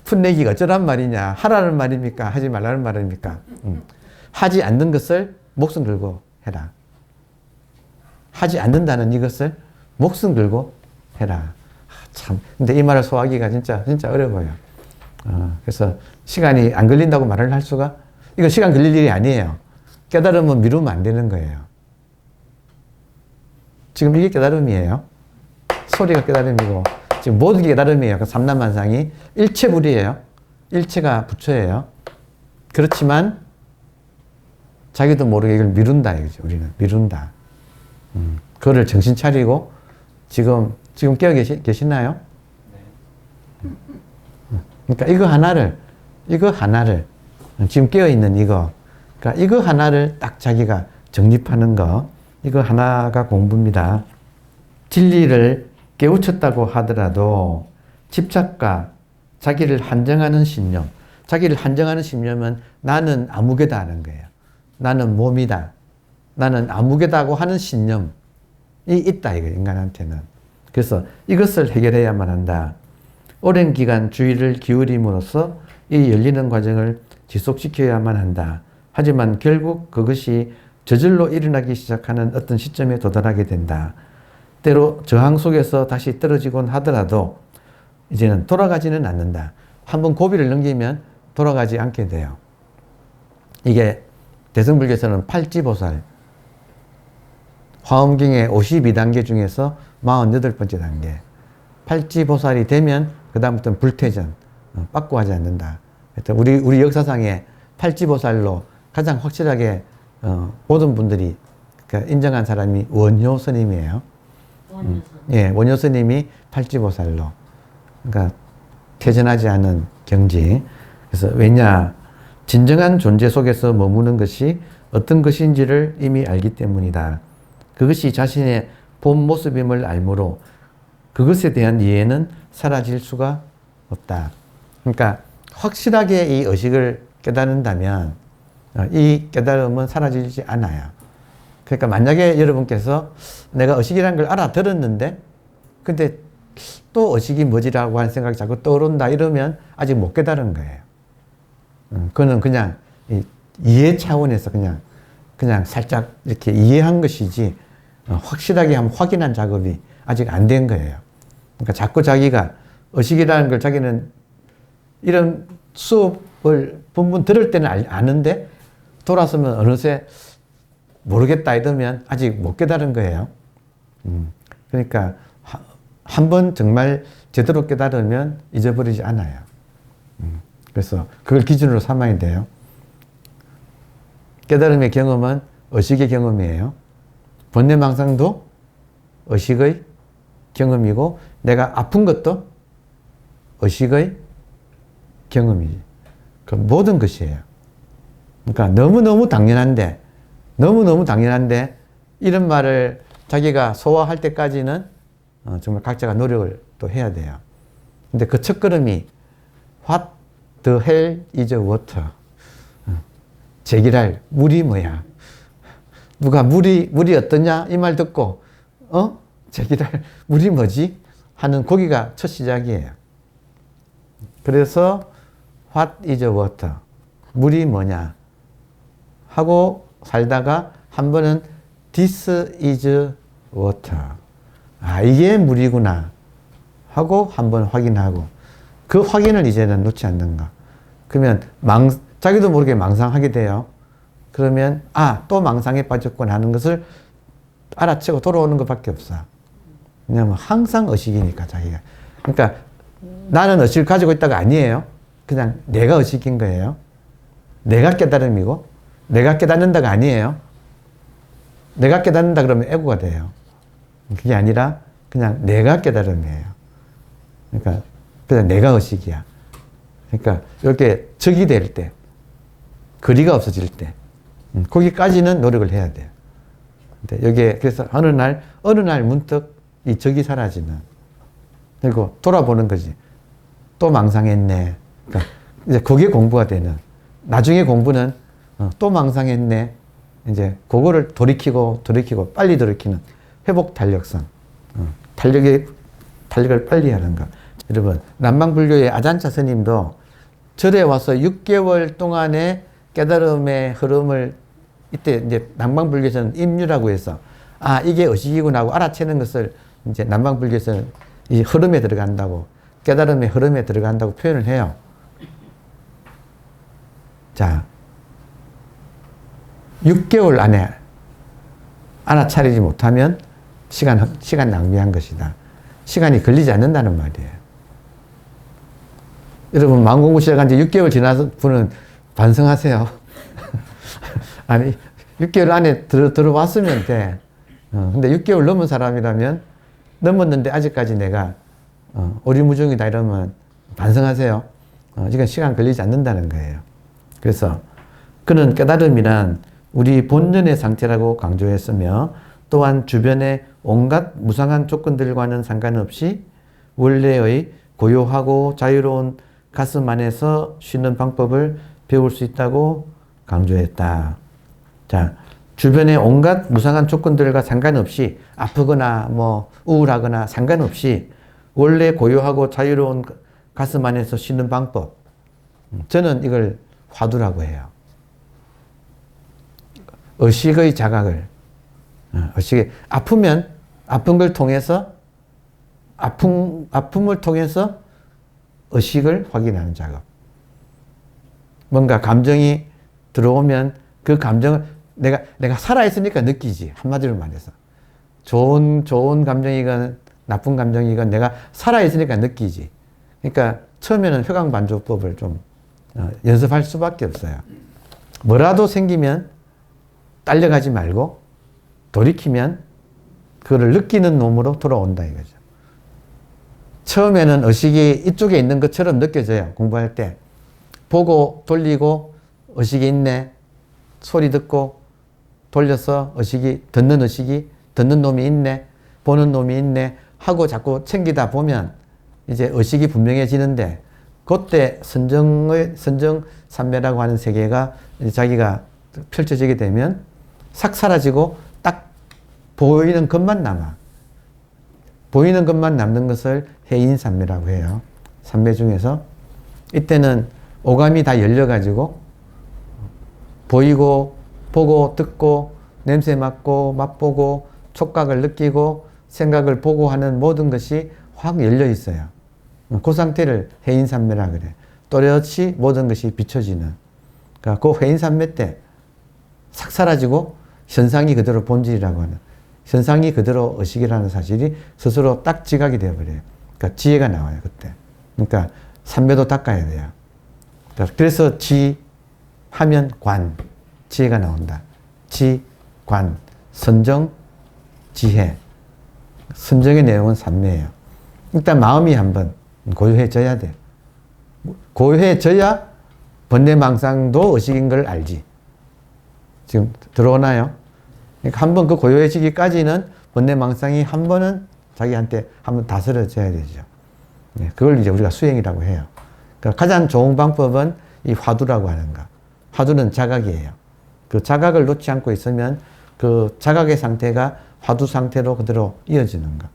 풋내기가 어쩌란 말이냐. 하라는 말입니까? 하지 말라는 말입니까? 하지 않는 것을 목숨 걸고 해라. 하지 않는다는 이것을 목숨 걸고 해라. 참. 근데 이 말을 소화하기가 진짜 어려워요. 그래서 시간이 안 걸린다고 말을 할 수가, 이거 시간 걸릴 일이 아니에요. 깨달으면 미루면 안 되는 거예요. 지금 이게 깨달음이에요. 소리가 깨달음이고, 지금 모든 게 깨달음이에요. 그 삼라만상이 일체불이에요. 일체가 부처예요. 그렇지만 자기도 모르게 이걸 미룬다 이거죠. 우리는 미룬다. 그거를 정신 차리고 지금 깨어 계시나요? 그러니까 이거 하나를 지금 깨어 있는 이거, 그러니까 이거 하나를 딱 자기가 정립하는 거, 이거 하나가 공부입니다. 진리를 깨우쳤다고 하더라도 집착과 자기를 한정하는 신념, 자기를 한정하는 신념은 나는 아무개다 하는 거예요. 나는 몸이다. 나는 아무개다고 하는 신념이 있다, 이거 인간한테는. 그래서 이것을 해결해야만 한다. 오랜 기간 주의를 기울임으로써 이 열리는 과정을 지속시켜야만 한다. 하지만 결국 그것이 저절로 일어나기 시작하는 어떤 시점에 도달하게 된다. 때로 저항 속에서 다시 떨어지곤 하더라도 이제는 돌아가지는 않는다. 한번 고비를 넘기면 돌아가지 않게 돼요. 이게 대승불교에서는 팔찌보살, 화엄경의 52단계 중에서 48번째 단계. 팔찌보살이 되면 그 다음부터는 불퇴전, 빠꾸하지 않는다. 우리 역사상에 팔찌보살로 가장 확실하게 모든 분들이 인정한 사람이 원효 스님이에요. 예, 원효 스님이 팔찌보살로, 그러니까 퇴전하지 않은 경지. 그래서 왜냐, 진정한 존재 속에서 머무는 것이 어떤 것인지를 이미 알기 때문이다. 그것이 자신의 본 모습임을 알므로 그것에 대한 이해는 사라질 수가 없다. 그러니까 확실하게 이 의식을 깨달는다면 이 깨달음은 사라지지 않아요. 그러니까 만약에 여러분께서 내가 의식이라는 걸 알아들었는데 근데 또 의식이 뭐지라고 하는 생각이 자꾸 떠오른다 이러면 아직 못 깨달은 거예요. 그거는 그냥 이해 차원에서 그냥 살짝 이렇게 이해한 것이지, 확실하게 한번 확인한 작업이 아직 안 된 거예요. 그러니까 자꾸 자기가 의식이라는 걸 자기는 이런 수업을 본문 들을 때는 아는데 돌아서면 어느새 모르겠다 이러면 아직 못 깨달은 거예요. 그러니까 한번 정말 제대로 깨달으면 잊어버리지 않아요. 그래서 그걸 기준으로 삼아야 돼요. 깨달음의 경험은 의식의 경험이에요. 번뇌망상도 의식의 경험이고, 내가 아픈 것도 의식의 경험이지. 그 모든 것이에요. 그러니까 너무너무 당연한데 이런 말을 자기가 소화할 때까지는 정말 각자가 노력을 또 해야 돼요. 근데 그 첫걸음이 What the hell is water? 제기랄, 물이 뭐야? 누가 물이 어떠냐? 이 말 듣고 제기랄, 물이 뭐지? 하는 거기가 첫 시작이에요. 그래서 What is water? 물이 뭐냐? 하고 살다가 한 번은 This is water. 아, 이게 물이구나 하고 한번 확인하고, 그 확인을 이제는 놓지 않는가. 그러면 자기도 모르게 망상하게 돼요. 그러면 또 망상에 빠졌구나 하는 것을 알아채고 돌아오는 것밖에 없어. 왜냐하면 항상 의식이니까 자기가. 그러니까 나는 의식을 가지고 있다가 아니에요. 그냥 내가 의식인 거예요. 내가 깨달음이고, 내가 깨닫는다가 아니에요. 내가 깨닫는다 그러면 에고가 돼요. 그게 아니라 그냥 내가 깨달음이에요. 그러니까 그냥 내가 의식이야. 그러니까 이렇게 적이 될 때, 거리가 없어질 때, 거기까지는 노력을 해야 돼요. 근데 여기에 그래서 어느 날 문득 이 적이 사라지는, 그리고 돌아보는 거지. 또 망상했네. 그러니까 이제 그게 공부가 되는. 나중에 공부는 또 망상했네. 이제 그거를 돌이키고 빨리 돌이키는 회복 탄력성. 탄력을 빨리 하는 거. 여러분, 남방불교의 아잔차 스님도 절에 와서 6개월 동안의 깨달음의 흐름을, 이때 이제 남방불교에서는 임유라고 해서 이게 의식이구나 하고 알아채는 것을 이제 남방불교에서는 이 흐름에 들어간다고, 깨달음의 흐름에 들어간다고 표현을 해요. 자, 6개월 안에 알아차리지 못하면 시간 낭비한 것이다. 시간이 걸리지 않는다는 말이에요. 여러분, 마음공부 시작한 지 6개월 지나서 분은 반성하세요. 아니, 6개월 안에 들어왔으면 돼. 근데 6개월 넘은 사람이라면, 넘었는데 아직까지 내가 오리무중이다 이러면 반성하세요. 이건 시간 걸리지 않는다는 거예요. 그래서 그는 깨달음이란 우리 본연의 상태라고 강조했으며, 또한 주변의 온갖 무상한 조건들과는 상관없이 원래의 고요하고 자유로운 가슴 안에서 쉬는 방법을 배울 수 있다고 강조했다. 자, 주변의 온갖 무상한 조건들과 상관없이, 아프거나 우울하거나 상관없이 원래 고요하고 자유로운 가슴 안에서 쉬는 방법. 저는 이걸 화두라고 해요. 의식의 자각을. 의식이 아프면 아픈 걸 통해서, 아픔을 통해서 의식을 확인하는 작업. 뭔가 감정이 들어오면 그 감정을 내가 살아있으니까 느끼지. 한마디로 말해서. 좋은 감정이건 나쁜 감정이건 내가 살아있으니까 느끼지. 그러니까 처음에는 효강반조법을 좀 연습할 수밖에 없어요. 뭐라도 생기면 딸려가지 말고 돌이키면 그거를 느끼는 놈으로 돌아온다 이거죠. 처음에는 의식이 이쪽에 있는 것처럼 느껴져요. 공부할 때. 보고 돌리고 의식이 있네. 소리 듣고 돌려서 듣는 놈이 있네. 보는 놈이 있네. 하고 자꾸 챙기다 보면 이제 의식이 분명해지는데, 그때 선정삼매라고 하는 세계가 자기가 펼쳐지게 되면 싹 사라지고 딱 보이는 것만 남아. 보이는 것만 남는 것을 해인삼매라고 해요. 삼매 중에서 이때는 오감이 다 열려가지고 보이고 보고 듣고 냄새 맡고 맛보고 촉각을 느끼고 생각을 보고 하는 모든 것이 확 열려 있어요. 그 상태를 해인산매라 그래. 또렷이 모든 것이 비춰지는. 그러니까 그 해인산매 때 싹 사라지고 현상이 그대로 본질이라고 하는, 현상이 그대로 의식이라는 사실이 스스로 딱 지각이 되어버려요. 그러니까 지혜가 나와요, 그때. 그러니까 산매도 닦아야 돼요. 그래서 지 하면 관, 지혜가 나온다. 지, 관, 선정, 지혜. 선정의 내용은 산매예요. 일단 마음이 한번 고요해져야 돼. 고요해져야 번뇌망상도 의식인 걸 알지. 지금 들어오나요? 그러니까 한번 그 고요해지기까지는 번뇌망상이 한 번은 자기한테 한번 다스려져야 되죠. 네, 그걸 이제 우리가 수행이라고 해요. 그러니까 가장 좋은 방법은 이 화두라고 하는 거. 화두는 자각이에요. 그 자각을 놓지 않고 있으면 그 자각의 상태가 화두 상태로 그대로 이어지는 거.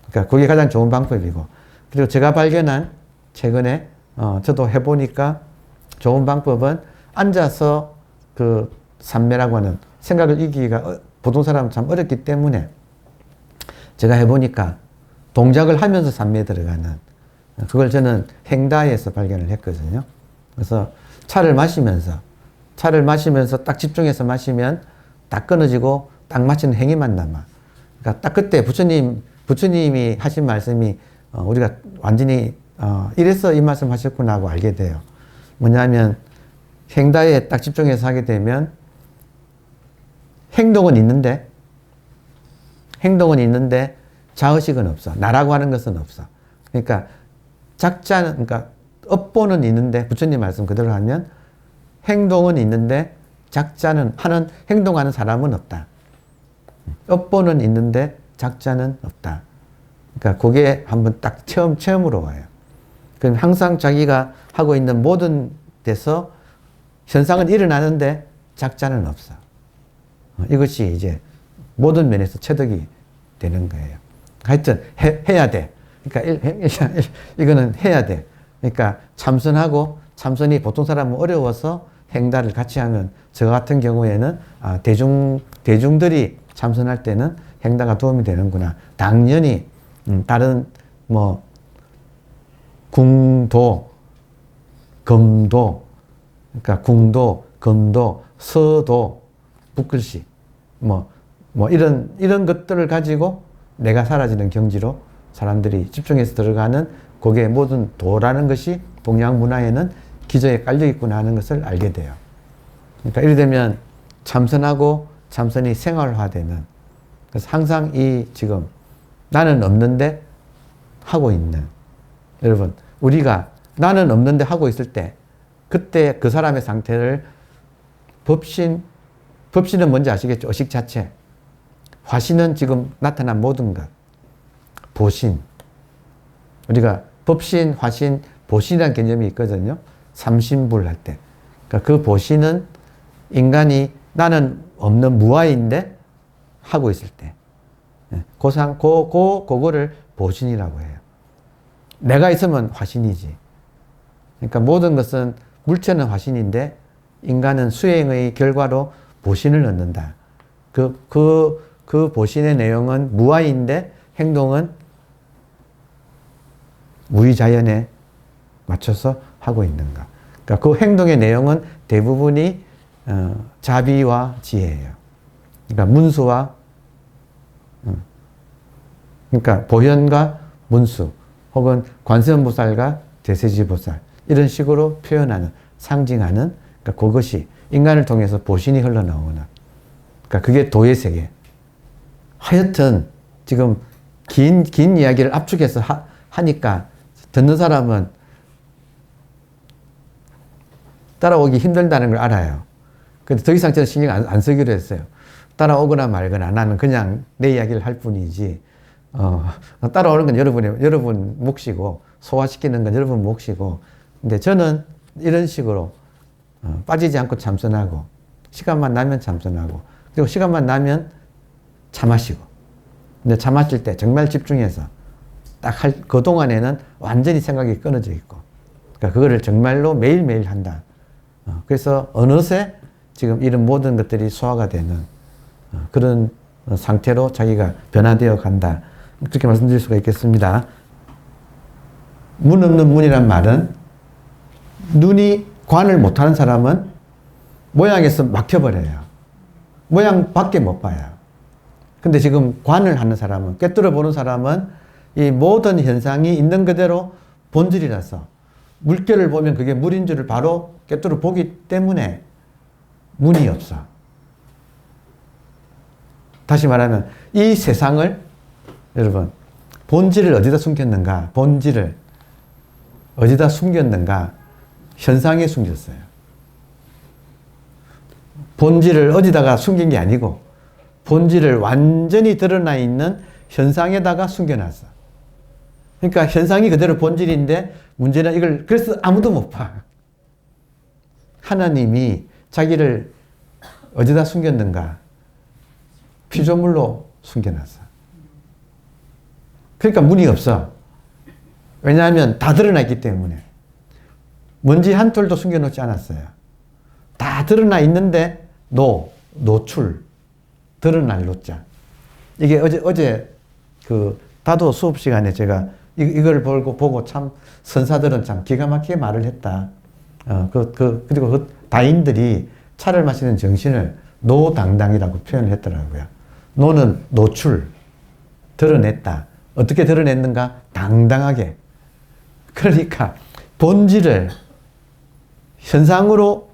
그러니까 그게 가장 좋은 방법이고. 그리고 제가 발견한 최근에 저도 해보니까 좋은 방법은 앉아서 그 산매라고 하는 생각을 이기기가 보통 사람은 참 어렵기 때문에 제가 해보니까 동작을 하면서 산매에 들어가는, 그걸 저는 행다에서 발견을 했거든요. 그래서 차를 마시면서 딱 집중해서 마시면 딱 끊어지고 딱 마치는 행위만 남아. 그러니까 딱 그때 부처님이 하신 말씀이 우리가 완전히 이래서 이 말씀 하셨구나 하고 알게 돼요. 뭐냐면 행다에 딱 집중해서 하게 되면 행동은 있는데 자의식은 없어. 나라고 하는 것은 없어. 그러니까 그러니까 업보는 있는데, 부처님 말씀 그대로 하면 행동은 있는데 작자는 행동하는 사람은 없다. 업보는 있는데 작자는 없다. 그러니까 그게 한번 딱 체험으로 와요. 그럼 항상 자기가 하고 있는 모든 데서 현상은 일어나는데 작자는 없어. 이것이 이제 모든 면에서 체득이 되는 거예요. 하여튼 해야 돼. 그러니까 이거는 해야 돼. 그러니까 참선이 보통 사람은 어려워서 행다를 같이 하면, 저 같은 경우에는 대중들이 참선할 때는 행다가 도움이 되는구나. 당연히 다른 궁도, 금도, 그러니까 궁도, 금도, 서도, 붓글씨, 이런 것들을 가지고 내가 사라지는 경지로 사람들이 집중해서 들어가는, 그게 모든 도라는 것이 동양 문화에는 기저에 깔려 있구나 하는 것을 알게 돼요. 그러니까 이래 되면 참선이 생활화되는, 그래서 항상 지금 나는 없는데 하고 있는, 여러분, 우리가 나는 없는데 하고 있을 때, 그때 그 사람의 상태를 법신은 뭔지 아시겠죠? 의식 자체. 화신은 지금 나타난 모든 것. 보신. 우리가 법신, 화신, 보신이라는 개념이 있거든요. 삼신불 할 때. 그러니까 그 보신은 인간이 나는 없는 무아인데 하고 있을 때. 그거를 보신이라고 해요. 내가 있으면 화신이지. 그러니까 모든 것은, 물체는 화신인데 인간은 수행의 결과로 보신을 얻는다. 그 보신의 내용은 무아인데 행동은 무의자연에 맞춰서 하고 있는가. 그러니까 그 행동의 내용은 대부분이 자비와 지혜예요. 그러니까 문수와, 그러니까 보현과 문수, 혹은 관세음보살과 대세지보살, 이런 식으로 표현하는, 상징하는, 그러니까 그것이 인간을 통해서 보신이 흘러나오는, 그러니까 그게 도의 세계. 하여튼 지금 긴 이야기를 압축해서 하니까 듣는 사람은 따라오기 힘들다는 걸 알아요. 근데 더 이상 저는 신경 안 쓰기로 했어요. 따라오거나 말거나 나는 그냥 내 이야기를 할 뿐이지, 따라오는 건 여러분 몫이고, 소화시키는 건 여러분 몫이고, 근데 저는 이런 식으로 빠지지 않고 참선하고, 시간만 나면 참선하고, 그리고 시간만 나면 차 마시고, 근데 차 마실 때 정말 집중해서 딱 그동안에는 완전히 생각이 끊어져 있고, 그러니까 그거를 정말로 매일매일 한다. 그래서 어느새 지금 이런 모든 것들이 소화가 되는 그런 상태로 자기가 변화되어 간다. 그렇게 말씀드릴 수가 있겠습니다. 문 없는 문이란 말은 눈이 관을 못하는 사람은 모양에서 막혀버려요. 모양밖에 못 봐요. 근데 지금 관을 하는 사람은, 꿰뚫어 보는 사람은 이 모든 현상이 있는 그대로 본질이라서 물결을 보면 그게 물인 줄을 바로 꿰뚫어 보기 때문에 문이 없어. 다시 말하면 이 세상을, 여러분, 본질을 어디다 숨겼는가? 본질을 어디다 숨겼는가? 현상에 숨겼어요. 본질을 어디다가 숨긴 게 아니고 본질을 완전히 드러나 있는 현상에다가 숨겨놨어. 그러니까 현상이 그대로 본질인데 문제는 이걸 그래서 아무도 못 봐. 하나님이 자기를 어디다 숨겼는가? 피조물로 숨겨놨어. 그러니까 문이 없어. 왜냐하면 다 드러나 있기 때문에. 먼지 한 톨도 숨겨놓지 않았어요. 다 드러나 있는데 노출, 드러날 노자. 이게 어제 그 다도 수업 시간에 제가 이걸 보고 참 선사들은 참 기가 막히게 말을 했다. 그리고 그 다인들이 차를 마시는 정신을 노당당이라고 표현을 했더라고요. 노는 노출, 드러냈다. 어떻게 드러냈는가? 당당하게. 그러니까 본질을 현상으로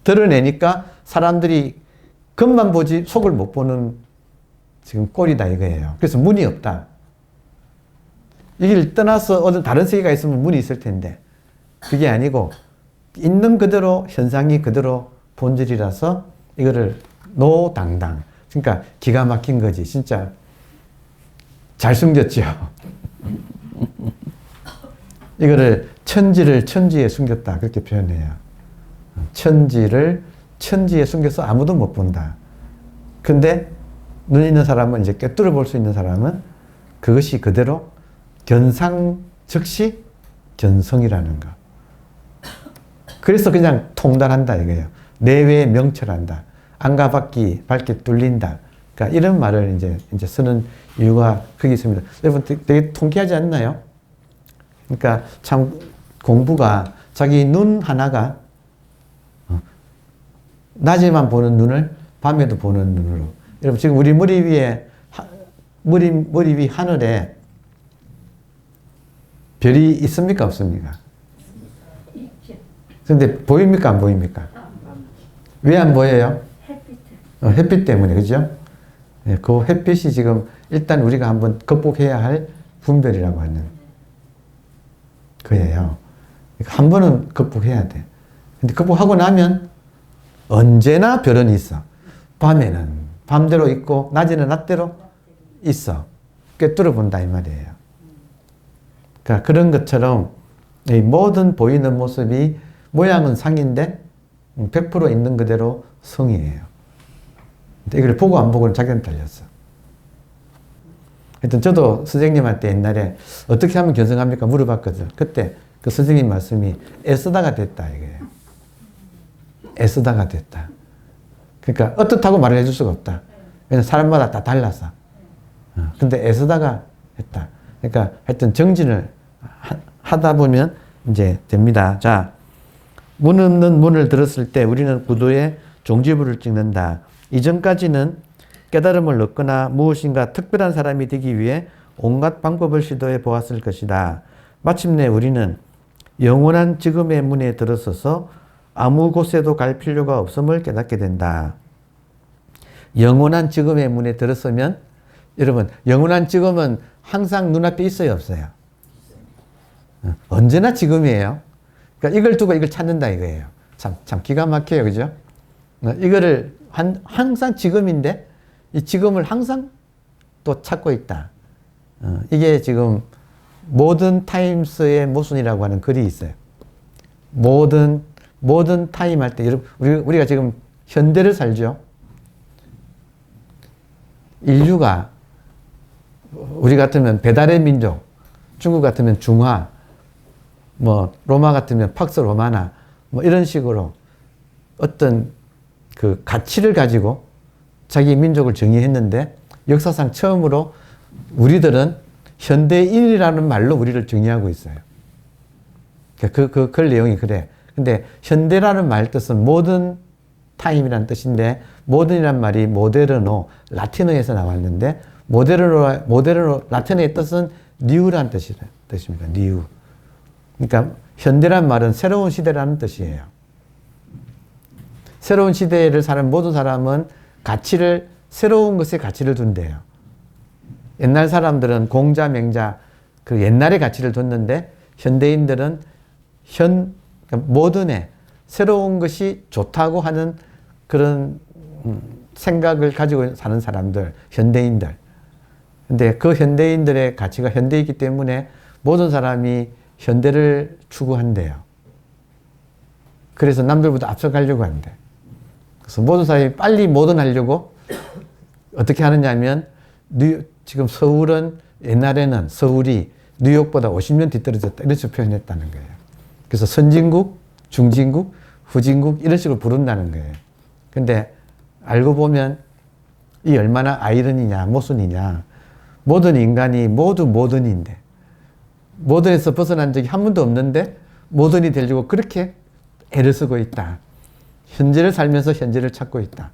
드러내니까 사람들이 겉만 보지 속을 못 보는 지금 꼴이다 이거예요. 그래서 문이 없다. 이 길 떠나서 어떤 다른 세계가 있으면 문이 있을 텐데 그게 아니고 있는 그대로 현상이 그대로 본질이라서 이거를 노당당. 그러니까 기가 막힌 거지. 진짜 잘 숨겼죠. 이거를 천지를 천지에 숨겼다. 그렇게 표현해요. 천지를 천지에 숨겨서 아무도 못 본다. 근데 눈 있는 사람은 이제 꿰뚫어 볼 수 있는 사람은 그것이 그대로 견상 즉시 견성이라는 거. 그래서 그냥 통달한다 이거예요. 내외에 명철한다. 안과 밖이 밝게 뚫린다. 그러니까 이런 말을 이제 쓰는 이유가 거기 있습니다. 여러분 되게 통쾌하지 않나요? 그러니까 참 공부가 자기 눈 하나가 낮에만 보는 눈을 밤에도 보는 눈으로. 여러분 지금 우리 머리 위에 머리 위 하늘에 별이 있습니까 없습니까? 근데 보입니까 안 보입니까? 왜 안 보여요? 햇빛 때문에 그죠? 네, 그 햇빛이 지금 일단 우리가 한번 극복해야 할 분별이라고 하는 거예요. 한 번은 극복해야 돼. 근데 극복하고 나면 언제나 별은 있어. 밤에는 밤대로 있고 낮에는 낮대로 있어. 꿰뚫어 본다 이 말이에요. 그러니까 그런 것처럼 이 모든 보이는 모습이 모양은 상인데 100% 있는 그대로 성이에요. 이걸 보고 안 보고는 자기는 달렸어. 하여튼 저도 선생님한테 옛날에 어떻게 하면 견성합니까? 물어봤거든. 그때 그 선생님 말씀이 애쓰다가 됐다 이거예요. 애쓰다가 됐다. 그러니까 어떻다고 말을 해줄 수가 없다. 왜냐면 사람마다 다 달라서. 근데 애쓰다가 했다. 그러니까 하여튼 정진을 하다 보면 이제 됩니다. 자, 문 없는 문을 들었을 때 우리는 구도에 종지부를 찍는다. 이전까지는 깨달음을 얻거나 무엇인가 특별한 사람이 되기 위해 온갖 방법을 시도해 보았을 것이다. 마침내 우리는 영원한 지금의 문에 들어서서 아무 곳에도 갈 필요가 없음을 깨닫게 된다. 영원한 지금의 문에 들어서면 여러분 영원한 지금은 항상 눈앞에 있어요 없어요? 언제나 지금이에요. 그러니까 이걸 두고 이걸 찾는다 이거예요. 참 기가 막혀요. 그죠? 이거를 항상 지금인데 이 지금을 항상 또 찾고 있다. 이게 지금 모던 타임스의 모순이라고 하는 글이 있어요. 모던 타임 할 때 우리가 지금 현대를 살죠. 인류가 우리 같으면 배달의 민족, 중국 같으면 중화, 뭐 로마 같으면 팍스 로마나 뭐 이런 식으로 어떤 그 가치를 가지고 자기 민족을 정의했는데 역사상 처음으로 우리들은 현대인이라는 말로 우리를 정의하고 있어요. 그 내용이 그래. 근데 현대라는 말 뜻은 모던 타임이라는 뜻인데 모던이란 말이 모데르노 라틴어에서 나왔는데 모데르노 라틴어의 뜻은 뉴라는 뜻입니다. 뉴. 그러니까 현대란 말은 새로운 시대라는 뜻이에요. 새로운 시대를 사는 모든 사람은 새로운 것에 가치를 둔대요. 옛날 사람들은 공자, 맹자, 그 옛날의 가치를 뒀는데 현대인들은 그러니까 모던에 새로운 것이 좋다고 하는 그런 생각을 가지고 사는 사람들, 현대인들. 근데 그 현대인들의 가치가 현대이기 때문에 모든 사람이 현대를 추구한대요. 그래서 남들보다 앞서가려고 한대. 그래서 모든 사람이 빨리 모던하려고 어떻게 하느냐 하면 지금 서울은 옛날에는 서울이 뉴욕보다 50년 뒤떨어졌다. 이런 식으로 표현했다는 거예요. 그래서 선진국, 중진국, 후진국 이런 식으로 부른다는 거예요. 근데 알고 보면 이 얼마나 아이러니냐, 모순이냐. 모든 인간이 모두 모던인데 모던에서 벗어난 적이 한 번도 없는데 모던이 되려고 그렇게 애를 쓰고 있다. 현재를 살면서 현재를 찾고 있다.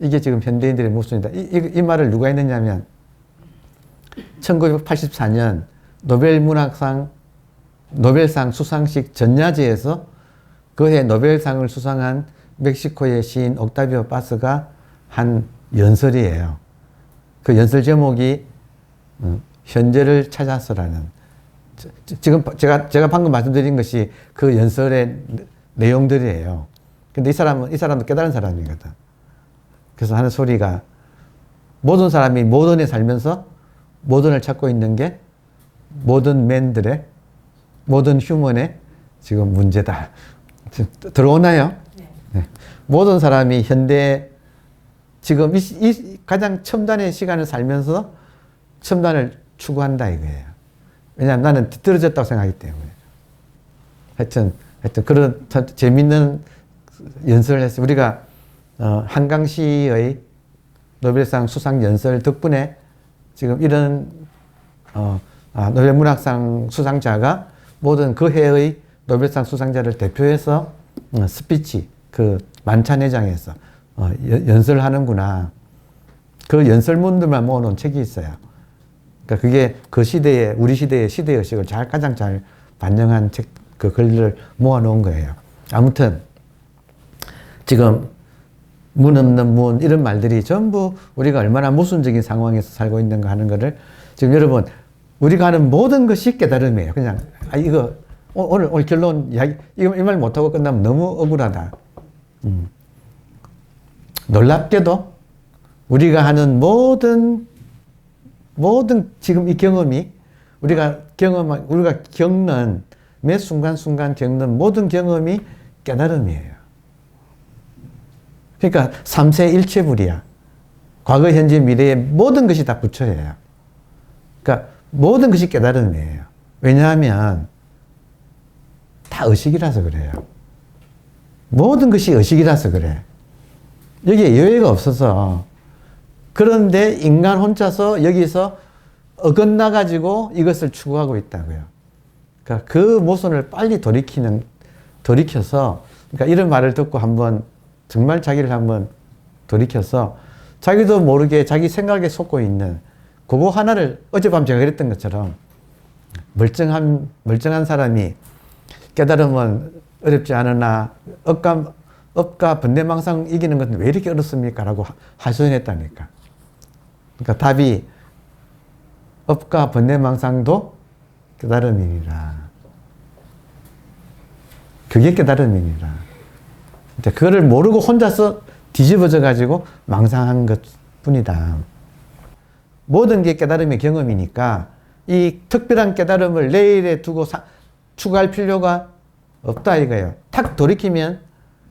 이게 지금 현대인들의 모순이다. 이 말을 누가 했느냐면 1984년 노벨상 수상식 전야제에서 그해 노벨상을 수상한 멕시코의 시인 옥타비오 파스가 한 연설이에요. 그 연설 제목이 현재를 찾아서라는. 지금 제가 방금 말씀드린 것이 그 연설의 내용들이에요. 근데 이 사람도 깨달은 사람이거든. 그래서 하는 소리가 모든 사람이 모던에 살면서 모던을 찾고 있는 게 모던 맨들의 모던 휴먼의 지금 문제다. 들어오나요? 네. 모든 사람이 현대 지금 이 가장 첨단의 시간을 살면서 첨단을 추구한다 이거예요. 왜냐하면 나는 뒤떨어졌다고 생각하기 때문에. 하여튼 그런 재밌는 연설을 했어요. 우리가 한강시의 노벨상 수상 연설 덕분에 지금 이런 노벨문학상 수상자가 모든 그 해의 노벨상 수상자를 대표해서 스피치 그 만찬회장에서 연설하는구나. 그 연설문들만 모아놓은 책이 있어요. 그러니까 그게 그 시대의 우리 시대의 시대의식을 가장 잘 반영한 책, 그 글을 모아놓은 거예요. 아무튼 지금 문 없는 문 이런 말들이 전부 우리가 얼마나 모순적인 상황에서 살고 있는가 하는 거를 지금 여러분 우리가 하는 모든 것이 깨달음이에요. 그냥 이거 오늘 결론 이야기 이 말 못하고 끝나면 너무 억울하다. 놀랍게도 우리가 하는 모든 지금 이 경험이 우리가 겪는 매 순간순간 겪는 모든 경험이 깨달음이에요. 그러니까 삼세일체불이야. 과거, 현재, 미래의 모든 것이 다 부처예요. 그러니까 모든 것이 깨달음이에요. 왜냐하면 다 의식이라서 그래요. 모든 것이 의식이라서 그래. 여기에 여유가 없어서. 그런데 인간 혼자서 여기서 어긋나가지고 이것을 추구하고 있다고요. 그러니까 그 모순을 빨리 돌이켜서, 그러니까 이런 말을 듣고 정말 자기를 한번 돌이켜서 자기도 모르게 자기 생각에 속고 있는 그거 하나를 어젯밤 제가 그랬던 것처럼 멀쩡한 사람이 깨달음은 어렵지 않으나 업과 번뇌망상 이기는 건 왜 이렇게 어렵습니까? 라고 하소연했다니까. 그러니까 답이 업과 번뇌망상도 깨달음이니라. 그게 깨달음이니라. 그거를 모르고 혼자서 뒤집어져 가지고 망상한 것 뿐이다. 모든 게 깨달음의 경험이니까 이 특별한 깨달음을 내일에 두고 추구할 필요가 없다 이거예요. 탁 돌이키면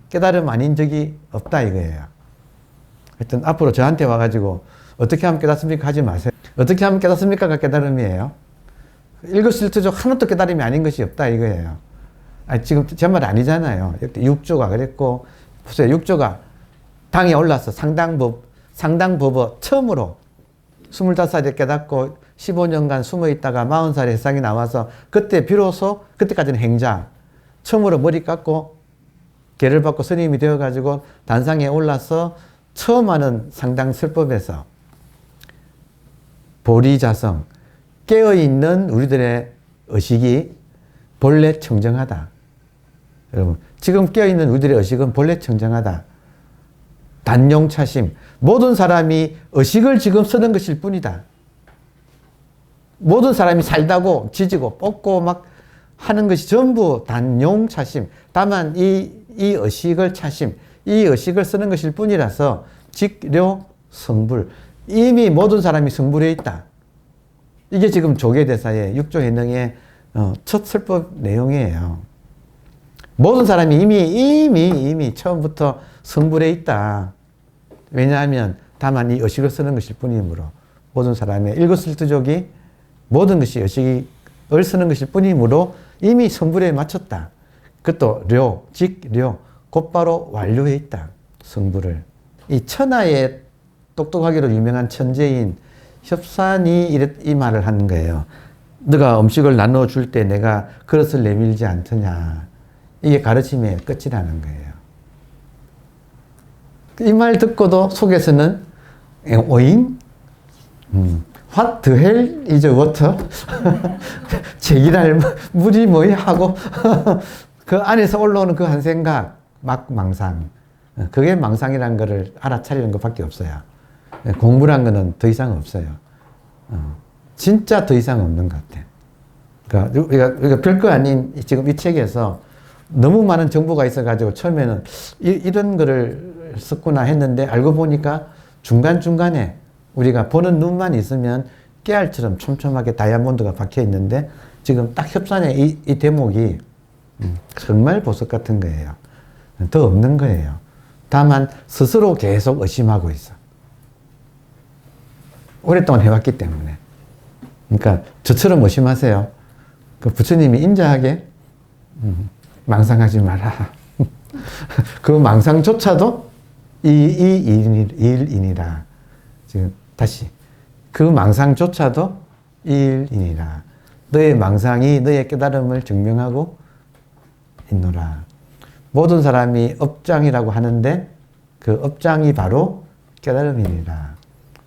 깨달음 아닌 적이 없다 이거예요. 하여튼 앞으로 저한테 와가지고 어떻게 하면 깨닫습니까? 하지 마세요. 어떻게 하면 깨닫습니까가 깨달음이에요. 일거수일투족 하나도 깨달음이 아닌 것이 없다 이거예요. 지금 제 말 아니잖아요. 육조가 그랬고, 보세요. 육조가 당에 올라서 상당법어 처음으로 25살에 깨닫고 15년간 숨어 있다가 40살에 세상에 나와서 그때 비로소, 그때까지는 행자, 처음으로 머리 깎고 계를 받고 스님이 되어가지고 단상에 올라서 처음 하는 상당설법에서 보리자성, 깨어있는 우리들의 의식이 본래 청정하다. 여러분, 지금 깨어있는 우리들의 의식은 본래 청정하다. 단용차심. 모든 사람이 의식을 지금 쓰는 것일 뿐이다. 모든 사람이 살다고 지지고 뽑고 막 하는 것이 전부 단용차심. 다만 이 의식을 차심, 이 의식을 쓰는 것일 뿐이라서 직료 성불. 이미 모든 사람이 성불해 있다. 이게 지금 조계대사의 육조해능의 첫 설법 내용이에요. 모든 사람이 이미 처음부터 성불해 있다. 왜냐하면 다만 이 의식을 쓰는 것일 뿐이므로 모든 사람의 일거수일투족이 모든 것이 의식을 쓰는 것일 뿐이므로 이미 성불에 마쳤다. 그것도 직료 곧바로 완료해 있다. 성불을. 이 천하의 똑똑하기로 유명한 천재인 협산이 이 말을 하는 거예요. 너가 음식을 나눠줄 때 내가 그릇을 내밀지 않더냐. 이게 가르침의 끝이라는 거예요. 이 말 듣고도 속에서는 오잉? What the hell is water? 제기랄 물이 뭐야 하고 그 안에서 올라오는 그 한 생각, 망상. 그게 망상이라는 거를 알아차리는 것밖에 없어요. 공부란 거는 더 이상 없어요. 진짜 더 이상 없는 것 같아. 그러니까 우리가 별거 아닌 지금 이 책에서 너무 많은 정보가 있어가지고 처음에는 이런 거를 썼구나 했는데 알고 보니까 중간중간에 우리가 보는 눈만 있으면 깨알처럼 촘촘하게 다이아몬드가 박혀 있는데 지금 딱 협산의 이 대목이 정말 보석 같은 거예요. 더 없는 거예요. 다만 스스로 계속 의심하고 있어. 오랫동안 해왔기 때문에. 그러니까 저처럼 의심하세요. 그 부처님이 인자하게 망상하지 마라. 그 망상조차도 일이니라. 지금 다시 그 망상조차도 일이니라. 너의 망상이 너의 깨달음을 증명하고 있노라. 모든 사람이 업장이라고 하는데 그 업장이 바로 깨달음이니라.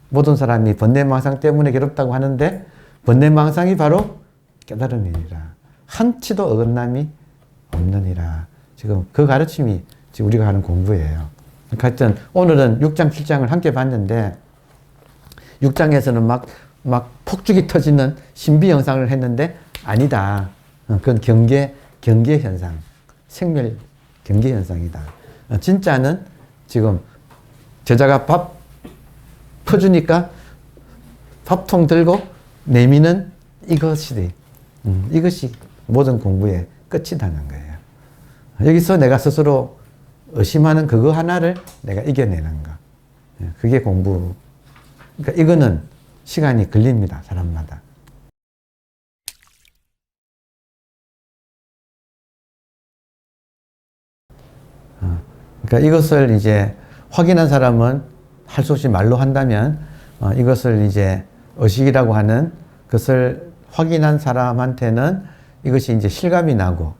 모든 사람이 번뇌망상 때문에 괴롭다고 하는데 번뇌망상이 바로 깨달음이니라. 한치도 어긋남이 없느니라. 지금 그 가르침이 지금 우리가 하는 공부예요. 하여튼 오늘은 6장, 7장을 함께 봤는데 6장에서는 막 폭죽이 터지는 신비 영상을 했는데 아니다. 그건 경계 현상, 생멸 경계 현상이다. 진짜는 지금 제자가 밥 퍼주니까 밥통 들고 내미는 이것이 모든 공부의 끝이라는 거예요. 여기서 내가 스스로 의심하는 그거 하나를 내가 이겨내는 거. 그게 공부. 그러니까 이거는 시간이 걸립니다. 사람마다. 그러니까 이것을 이제 확인한 사람은 할 수 없이 말로 한다면 이것을 이제 의식이라고 하는 것을 확인한 사람한테는 이것이 이제 실감이 나고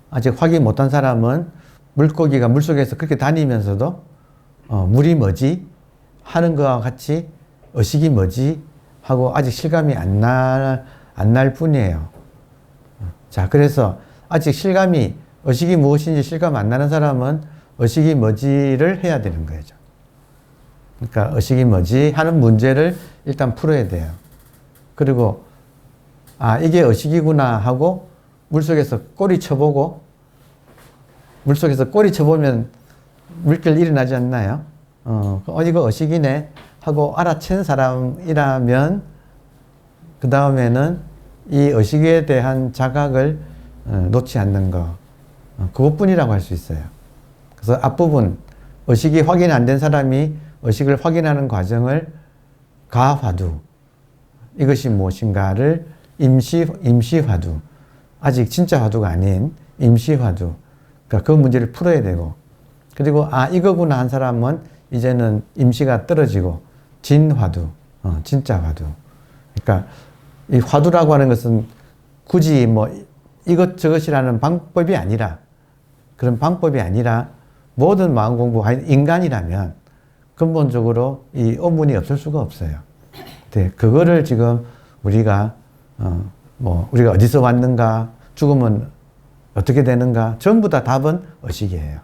아직 확인 못한 사람은 물고기가 물속에서 그렇게 다니면서도 물이 뭐지? 하는 것과 같이 의식이 뭐지? 하고 아직 실감이 안 날 뿐이에요. 자, 그래서 아직 실감이 의식이 무엇인지 실감 안 나는 사람은 의식이 뭐지를 해야 되는 거죠. 그러니까 의식이 뭐지 하는 문제를 일단 풀어야 돼요. 그리고 이게 의식이구나 하고 물속에서 꼬리 쳐보고 물속에서 꼬리 쳐보면 물결 일어나지 않나요? 이거 의식이네 하고 알아챈 사람이라면 그 다음에는 이 의식에 대한 자각을 놓지 않는 거 그것뿐이라고 할 수 있어요. 그래서 앞부분 의식이 확인 안 된 사람이 의식을 확인하는 과정을 가화두 이것이 무엇인가를 임시 화두. 아직 진짜 화두가 아닌 임시 화두. 그러니까 그 문제를 풀어야 되고, 그리고 이거구나 한 사람은 이제는 임시가 떨어지고 진화두, 진짜 화두. 그러니까 이 화두라고 하는 것은 굳이 뭐 이것저것이라는 방법이 아니라, 그런 방법이 아니라 모든 마음 공부하는 인간이라면 근본적으로 이 업문이 없을 수가 없어요. 네, 그거를 지금 우리가 우리가 어디서 왔는가, 죽으면 어떻게 되는가, 전부 다 답은 의식이에요.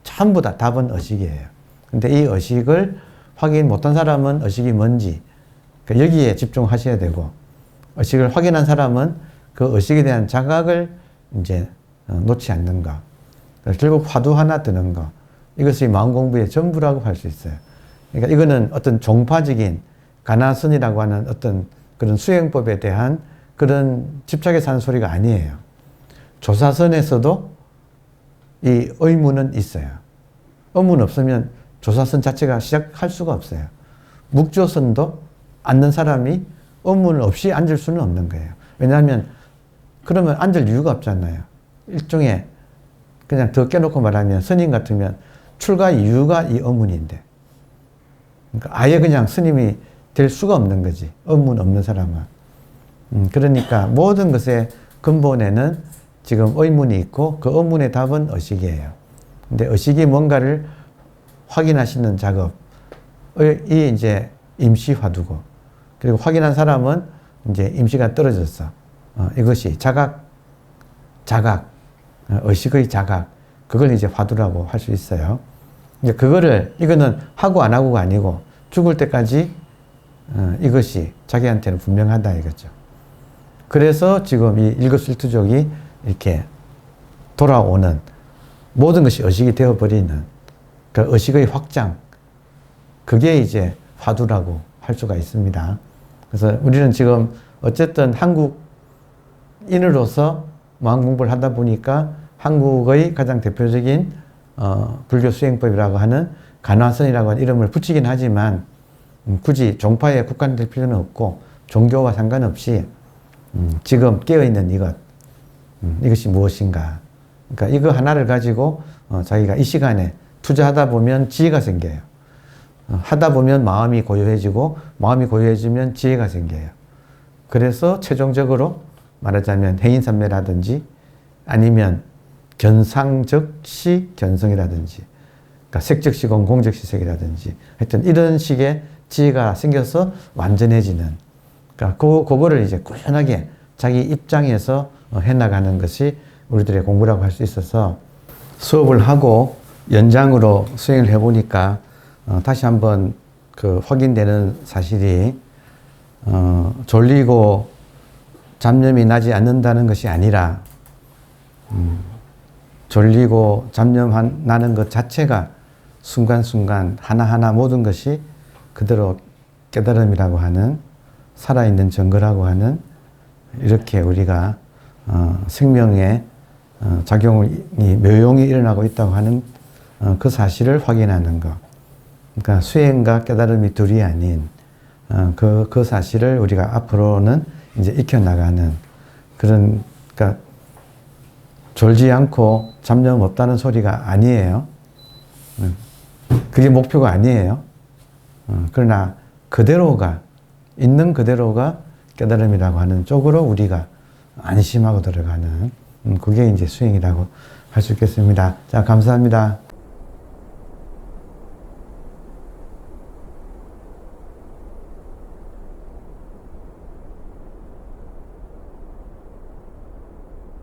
전부 다 답은 의식이에요. 근데 이 의식을 확인 못한 사람은 의식이 뭔지, 그러니까 여기에 집중하셔야 되고, 의식을 확인한 사람은 그 의식에 대한 자각을 이제 놓지 않는 거. 결국 화두 하나 뜨는 거. 이것이 마음 공부의 전부라고 할 수 있어요. 그러니까 이거는 어떤 종파적인 가나선이라고 하는 어떤 그런 수행법에 대한 그런 집착해서 하는 소리가 아니에요. 조사선에서도 이 의무는 있어요. 의무는 없으면 조사선 자체가 시작할 수가 없어요. 묵조선도 앉는 사람이 의무는 없이 앉을 수는 없는 거예요. 왜냐하면 그러면 앉을 이유가 없잖아요. 일종의 그냥 더 깨놓고 말하면 스님 같으면 출가 이유가 이 의문인데, 그러니까 아예 그냥 스님이 될 수가 없는 거지. 의문 없는 사람은. 그러니까 모든 것의 근본에는 지금 의문이 있고 그 의문의 답은 의식이에요. 근데 의식이 뭔가를 확인하시는 작업이 이제 임시 화두고, 그리고 확인한 사람은 이제 임시가 떨어졌어. 이것이 자각, 의식의 자각, 그걸 이제 화두라고 할 수 있어요. 이제 이거는 하고 안 하고가 아니고 죽을 때까지 이것이 자기한테는 분명하다 이거죠. 그래서 지금 이 일거수일투족이 이렇게 돌아오는, 모든 것이 의식이 되어버리는 그 의식의 확장, 그게 이제 화두라고 할 수가 있습니다. 그래서 우리는 지금 어쨌든 한국인으로서 마음 공부를 하다 보니까 한국의 가장 대표적인 불교 수행법이라고 하는 간화선이라고 하는 이름을 붙이긴 하지만 굳이 종파에 국한될 필요는 없고 종교와 상관없이 지금 깨어있는 이것이 무엇인가. 그러니까 이거 하나를 가지고 자기가 이 시간에 투자하다 보면 지혜가 생겨요. 하다 보면 마음이 고요해지고, 마음이 고요해지면 지혜가 생겨요. 그래서 최종적으로 말하자면 해인산매라든지 아니면 견상적시 견성이라든지, 그러니까 색적시공 공적시색이라든지, 하여튼 이런 식의 지혜가 생겨서 완전해지는, 그러니까 그거를 이제 꾸준하게 자기 입장에서 해나가는 것이 우리들의 공부라고 할 수 있어서, 수업을 하고 연장으로 수행을 해보니까 다시 한번 그 확인되는 사실이, 졸리고 잡념이 나지 않는다는 것이 아니라 졸리고 잡념 나는 것 자체가 순간순간 하나하나 모든 것이 그대로 깨달음이라고 하는, 살아있는 증거라고 하는, 이렇게 우리가 생명의 작용이 묘용이 일어나고 있다고 하는 그 사실을 확인하는 것. 그러니까 수행과 깨달음이 둘이 아닌 그 사실을 우리가 앞으로는 이제 익혀나가는 그런, 그러니까 졸지 않고 잡념 없다는 소리가 아니에요. 그게 목표가 아니에요. 그러나 그대로가, 있는 그대로가 깨달음이라고 하는 쪽으로 우리가 안심하고 들어가는, 그게 이제 수행이라고 할 수 있겠습니다. 자, 감사합니다.